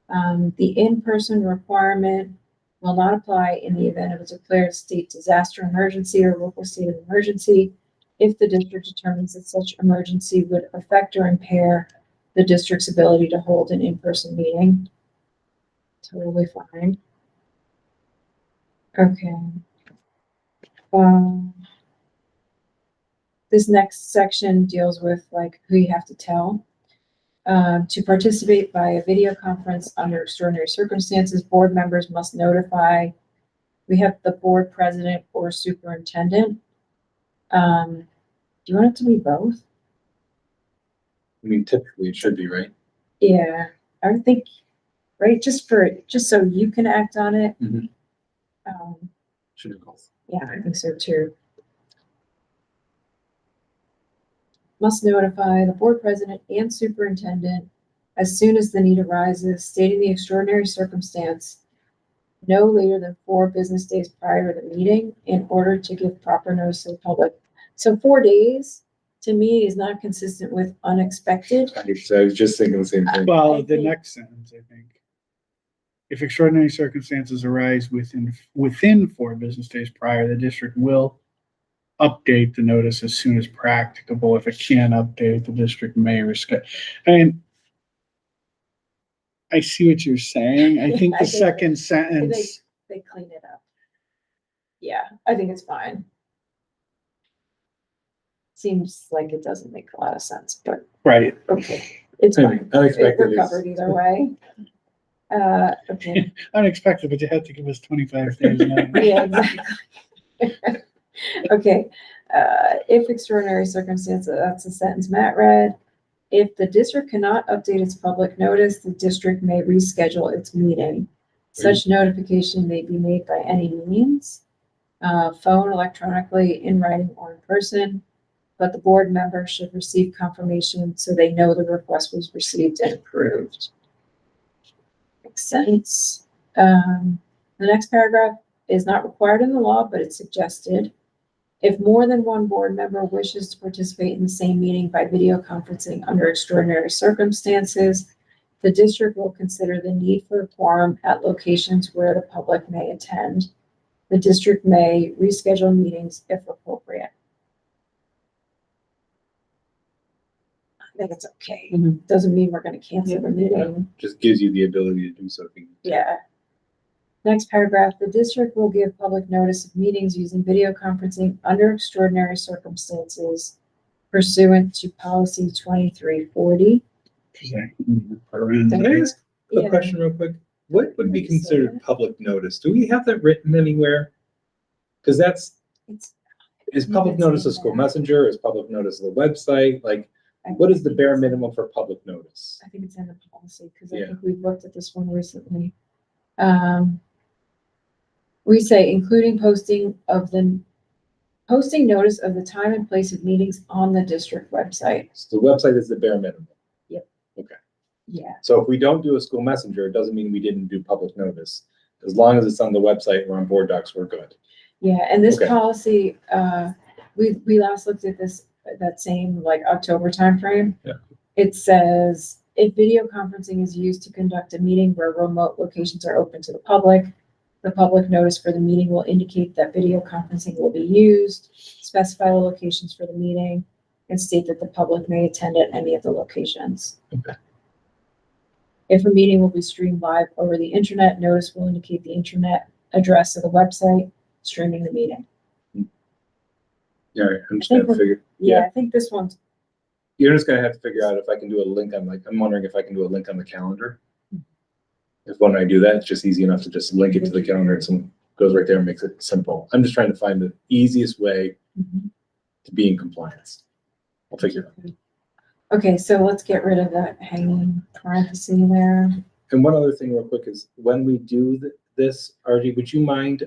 The in-person requirement will not apply in the event of a declared state disaster emergency or local state of emergency if the district determines that such emergency would affect or impair the district's ability to hold an in-person meeting. Totally fine. Okay. This next section deals with like who you have to tell. To participate by a video conference under extraordinary circumstances, board members must notify, we have the board president or superintendent. Do you want it to be both? I mean, typically it should be, right? Yeah, I would think, right, just so you can act on it. Mhm. Um, Should be both. Yeah, I think so too. Must notify the board president and superintendent as soon as the need arises, stating the extraordinary circumstance no later than 4 business days prior to the meeting in order to give proper notice to the public. So 4 days, to me, is not consistent with unexpected. I was just thinking the same thing. Well, I the think- next sentence, I think. If extraordinary circumstances arise within 4 business days prior, the district will update the notice as soon as practicable. If it can't update, the district may reschedule. And I see what you're saying. I think I the think- second sentence, They clean it up. Yeah, I think it's fine. Seems like it doesn't make a lot of sense, but right, okay, it's fine. Unexpected We're is- covered either way. Okay, unexpected, but you had to give us 25 days. notice. yeah, exactly. Okay, if extraordinary circumstances, that's the sentence Matt read. If the district cannot update its public notice, the district may reschedule its meeting. Such notification may be made by any means, phone, electronically, in writing, or in person. But the board member should receive confirmation so they know the request was received and approved. Makes sense. The next paragraph is not required in the law, but it's suggested. If more than one board member wishes to participate in the same meeting by video conferencing under extraordinary circumstances, the district will consider the need for a quorum at locations where the public may attend. The district may reschedule meetings if appropriate. I think it's okay. Mhm. Doesn't mean we're gonna cancel the meeting. Just gives you the ability to do something. Yeah. Next paragraph, the district will give public notice of meetings using video conferencing under extraordinary circumstances pursuant to policy 2340. Can I ask a Yeah. question real quick? What would be Say considered it. public notice? Do we have that written anywhere? Because It's, is public notice a school messenger? Is public notice the website? Like, what is the bare minimum for public notice? I think it's in the policy, because I Yeah. think we've looked at this one recently. We say including posting notice of the time and place of meetings on the district website. So the website is the bare minimum. Yeah, So if we don't do a school messenger, it doesn't mean we didn't do public notice. As long as it's on the website or on board docs, we're good. yeah, and this Okay. policy, we last looked at this, that same like October timeframe. Yeah. It says, if video conferencing is used to conduct a meeting where remote locations are open to the public notice for the meeting will indicate that video conferencing will be used, specify the locations for the meeting, and state that the public may attend at any of the locations. Okay. If a meeting will be streamed live over the internet, notice will indicate the internet address of the website streaming the meeting. Yeah, I'm just I gonna think figure, Yeah, Yeah. I think this one's, you're just gonna have to figure out if I can do a link on, like, I'm wondering if I can do a link on the calendar. If when I do that, it's just easy enough to just link it to the calendar and someone goes right there and makes it simple. I'm just trying to find the easiest way to be in compliance. I'll figure it out. okay, so let's get rid of that hanging parenthesis there. And one other thing real quick is when we do this, RG, would you mind,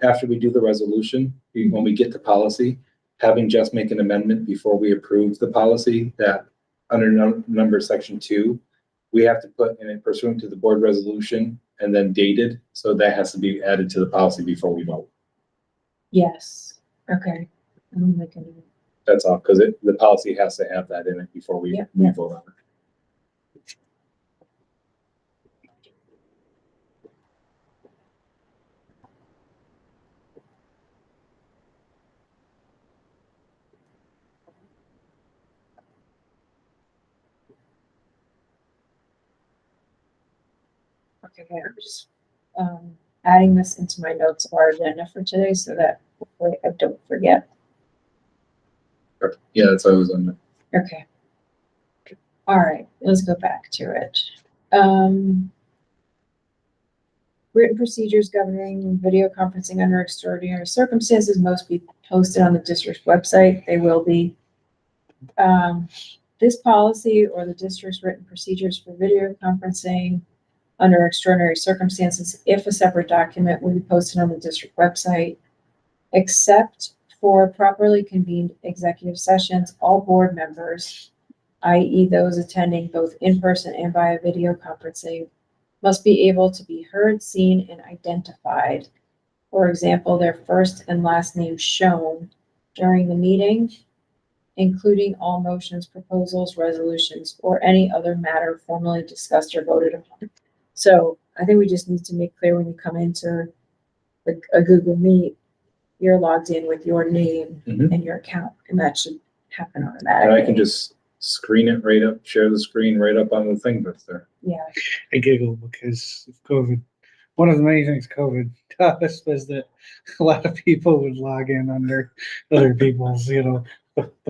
after we do the resolution, when we get to policy, having Jess make an amendment before we approve the policy that under number section 2, we have to put in it pursuant to the board resolution and then dated. So that has to be added to the policy before we vote. Yes, okay. I'm making it. That's all, because the policy has to have that in it before we Yep. vote on it. Okay, I'm just, adding this into my notes of our agenda for today so that hopefully I don't forget. Yeah, that's always on there. Okay. All right, let's go back to it. Written procedures governing video conferencing under extraordinary circumstances must be posted on the district's website. They will be. This policy or the district's written procedures for video conferencing under extraordinary circumstances, if a separate document will be posted on the district website, except for properly convened executive sessions, all board members, i.e. those attending both in person and via video conferencing, must be able to be heard, seen, and identified. For example, their first and last name shown during the meeting, including all motions, proposals, resolutions, or any other matter formally discussed or voted upon. So I think we just need to make clear when you come into a Google Meet, you're logged in with your name Mhm. and your account, and that should happen And automatically. I can just screen it right up, share the screen right up on the thing that's there. Yeah, I giggle because of COVID. One of the many things COVID taught us was that a lot of people would log in under other people's, the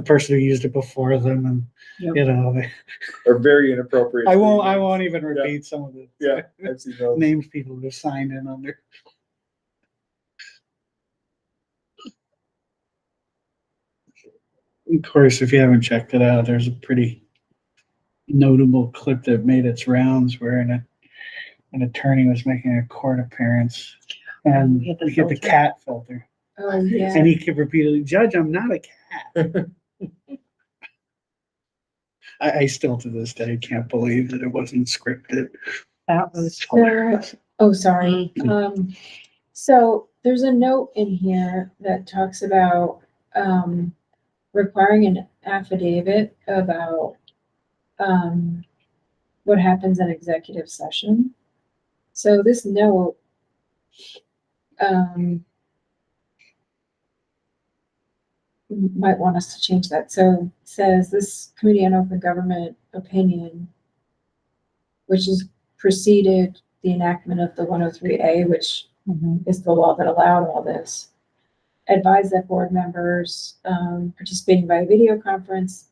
person who used it before them, and they, Or very inappropriate. I screen won't names. even Yeah. repeat some of the Yeah, I've seen those. names people have signed in under. Of course, if you haven't checked it out, there's a pretty notable clip that made its rounds where an attorney was making a court appearance, and We had the we get the filter. cat filter, oh, yeah. and he kept repeatedly, "Judge, I'm not a cat." I still to this day can't believe that it wasn't scripted. That was Oh, sorry. So there's a note in here that talks about, requiring an affidavit about, what happens in executive session. So this note, might want us to change that. So it says this Committee on Open Government opinion, which has preceded the enactment of the 103A, which is the law that allowed all this, advise that board members participating by video conference,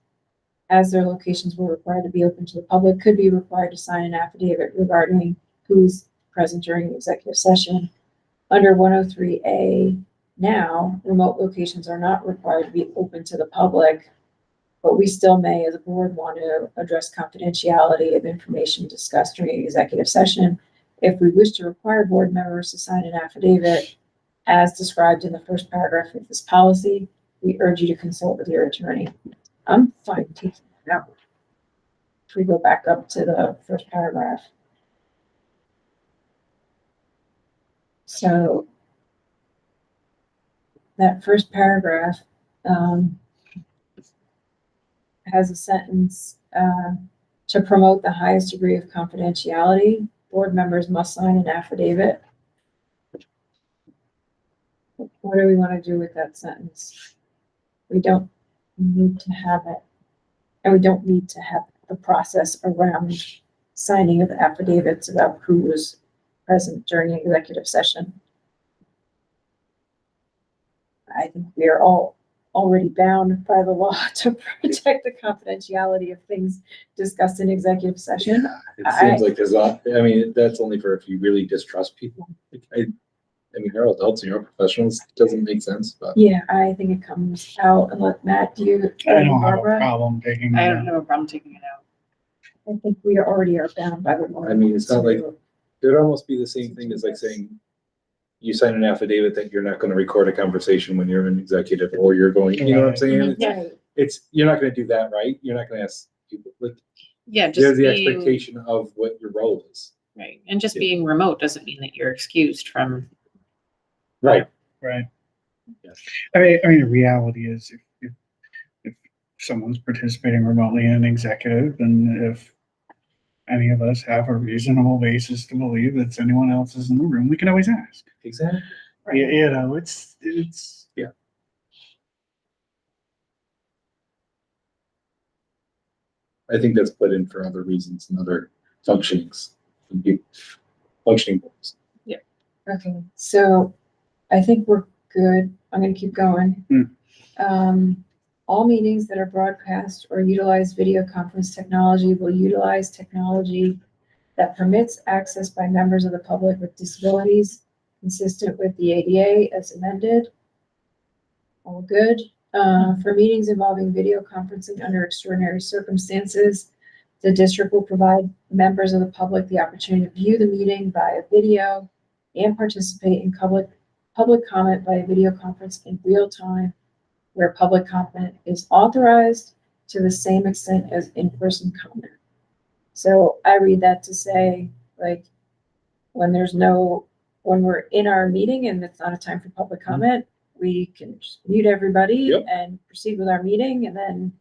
as their locations were required to be open to the public, could be required to sign an affidavit regarding who's present during the executive session. Under 103A now, remote locations are not required to be open to the public, but we still may, as a board, want to address confidentiality of information discussed during an executive session. If we wish to require board members to sign an affidavit as described in the first paragraph of this policy, we urge you to consult with your attorney. I'm fine taking it out. If we go back up to the first paragraph. So that first paragraph has a sentence, to promote the highest degree of confidentiality, board members must sign an affidavit. What do we want to do with that sentence? We don't need to have it. And we don't need to have the process around signing of affidavits about who was present during the executive session. I think we are all already bound by the law to protect the confidentiality of things discussed in executive session. It seems like there's not, I mean, that's only for if you really distrust people. I mean, you're all adults and you're all professionals. It doesn't make sense, but. Yeah, I think it comes out, and let Matt, do you? I don't have a Barbara? problem taking I it don't out. have a problem taking it out. I think we already are bound by the law. I mean, it's not like, it'd almost be the same thing as like saying, you sign an affidavit that you're not gonna record a conversation when you're an executive, or you're going, you know what I'm saying? Right. It's, you're not gonna do that, right? You're not gonna ask people, like, Yeah, just there's the being, expectation of what your role is. right, and just Yeah. being remote doesn't mean that you're excused from. Right. Right. Yes. I mean, the reality is if someone's participating remotely in an executive, and if any of us have a reasonable basis to believe that anyone else is in the room, we can always ask. Exactly. It's. Yeah. I think that's put in for other reasons and other functionings, functioning boards. Okay, so I think we're good. I'm gonna keep going. All meetings that are broadcast or utilize video conference technology will utilize technology that permits access by members of the public with disabilities consistent with the ADA as amended. All good. For meetings involving video conferencing under extraordinary circumstances, the district will provide members of the public the opportunity to view the meeting via video and participate in public comment by video conference in real time, where public comment is authorized to the same extent as in-person comment. So I read that to say, like, when we're in our meeting and it's not a time for public comment, we can just mute everybody Yep. and proceed with our meeting, and then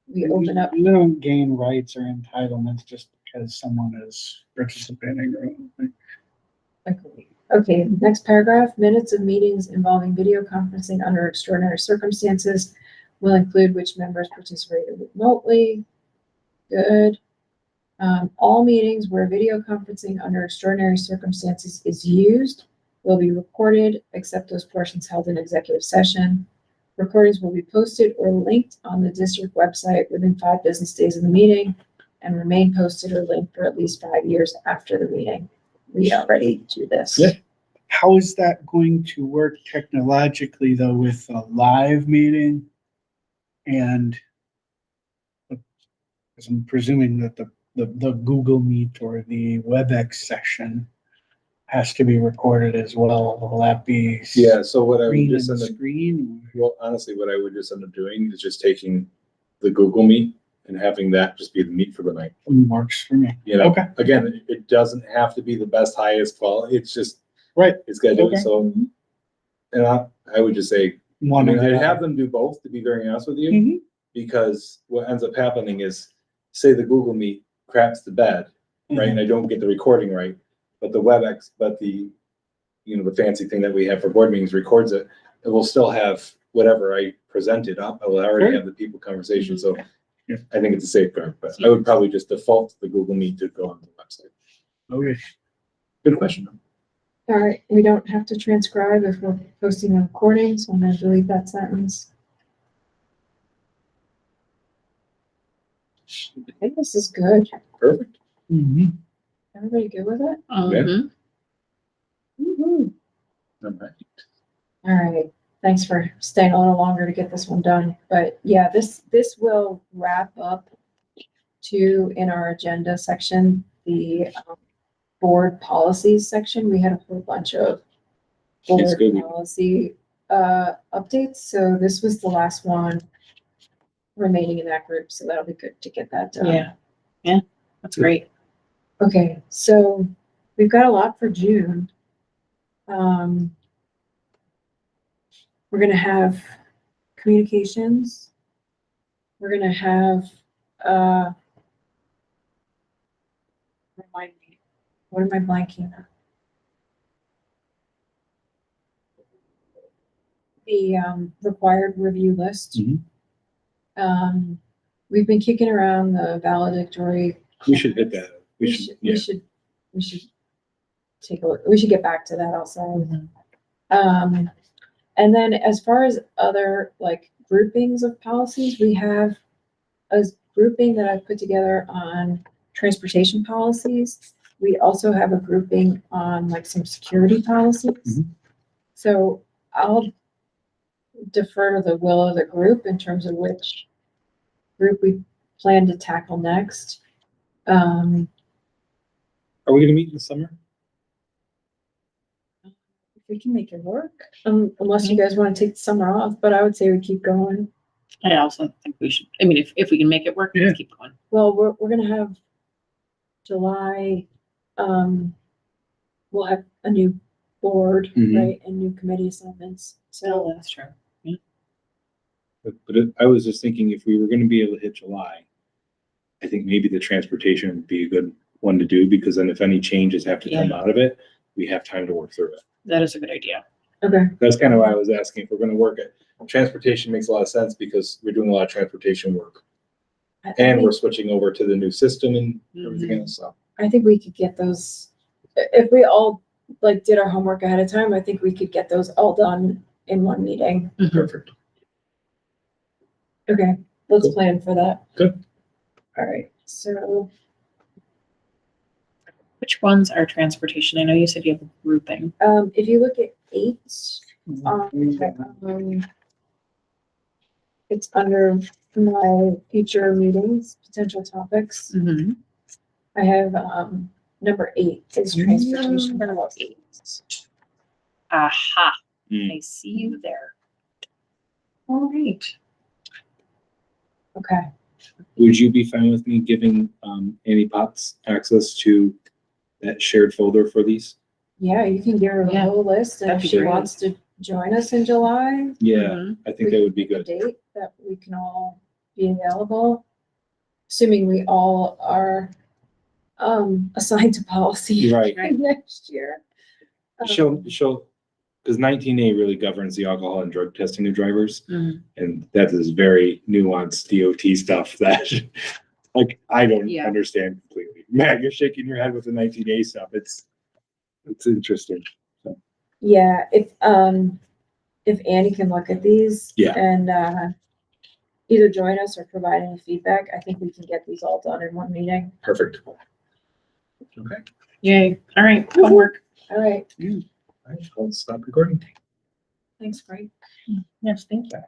we open up. You don't gain rights or entitlements just because someone is participating. Okay, next paragraph, minutes of meetings involving video conferencing under extraordinary circumstances will include which members participated remotely. Good. All meetings where video conferencing under extraordinary circumstances is used will be recorded, except those portions held in executive session. Recordings will be posted or linked on the district website within 5 business days of the meeting and remain posted or linked for at least 5 years after the meeting. We already do this. Yeah. How is that going to work technologically though with a live meeting? And because I'm presuming that the Google Meet or the WebEx session has to be recorded as well. Will that be? Yeah, so what I would Screen just and end up, screen? well, honestly, what I would just end up doing is just taking the Google Meet and having that just be the meet for the night. Works for me. You know, Okay. again, it doesn't have to be the best, highest quality. It's just, Right. it's gotta do Okay. it. So, and I would just say, I One mean, of I'd the have them do both, to be very honest with you. Mhm. Because what ends up happening is, say the Google Meet craps the bed, right? And Mhm. I don't get the recording right, but the WebEx, but the, you know, the fancy thing that we have for board meetings records it. It will still have whatever I presented up. I will already Sure. have the people conversation. So Yeah. I think it's a safeguard, but I would probably just default to the Google Meet to go on the website. Okay. Good question. All right, we don't have to transcribe if we're posting a recording, so I'm gonna delete that sentence. I think this is good. Perfect. Mhm. Everybody good with it? Mhm. Woo-hoo. All right. All right, thanks for staying a little longer to get this one done, but yeah, this will wrap up in our agenda section, the board policies section. We had a whole bunch of It's board good. policy updates, so this was the last one remaining in that group, so that'll be good to get that done. Yeah. Yeah, that's great. Okay, so we've got a lot for June. We're gonna have communications. We're gonna have, remind me, what am I blanking on? The, required review list. Mhm. We've been kicking around the valedictory. We should hit that. We should take a look. We should get back to that also. And then as far as other like groupings of policies, we have a grouping that I've put together on transportation policies. We also have a grouping on like some security policies. Mhm. So I'll defer to the will of the group in terms of which group we plan to tackle next. Are we gonna meet in the summer? If we can make it work, unless you guys want to take the summer off, but I would say we keep going. I also think we should, I mean, if we can make it work, Yeah. let's keep going. Well, we're gonna have July, we'll have a new board, Mhm. right, and new committee assignments, so. That's true. But I was just thinking if we were gonna be able to hit July, I think maybe the transportation would be a good one to do, because then if any changes have to come out of it, we have time to work through it. That is a good idea. Okay, That's kind of why I was asking if we're gonna work it. Transportation makes a lot of sense because we're doing a lot of transportation work. And we're switching over to the new system and everything else, so. I think we could get those, if we all like did our homework ahead of time, I think we could get those all done in one meeting. Perfect. Okay, let's Cool. plan for that. Good. All right, so Which ones are transportation? I know you said you have a grouping. if you look at 8, it's under my future meetings, potential topics. Mm-hmm. I have, number 8 is transportation. Aha, Mm. I see you there. All right. Okay, Would you be fine with me giving Amy Potts access to that shared folder for these? Yeah, you can give her the Yeah, whole list, and that'd if be she great. wants to join us in July, Yeah, Mhm. I think that would be pick a good. date that we can all be available. Assuming we all are, assigned to policy Right. Right. next year. She'll, because 19A really governs the alcohol and drug testing of drivers. Mhm. And that is very nuanced DOT stuff that, like, I don't Yeah. understand completely. Matt, you're shaking your head with the 19A stuff. It's interesting. Yeah, if Annie can look at these. Yeah. And, either join us or provide any feedback, I think we can get these all done in one meeting. Perfect. Okay. Yay. All right, homework. All right, All right, I'll stop recording. thanks, Frank. Yes, thank you.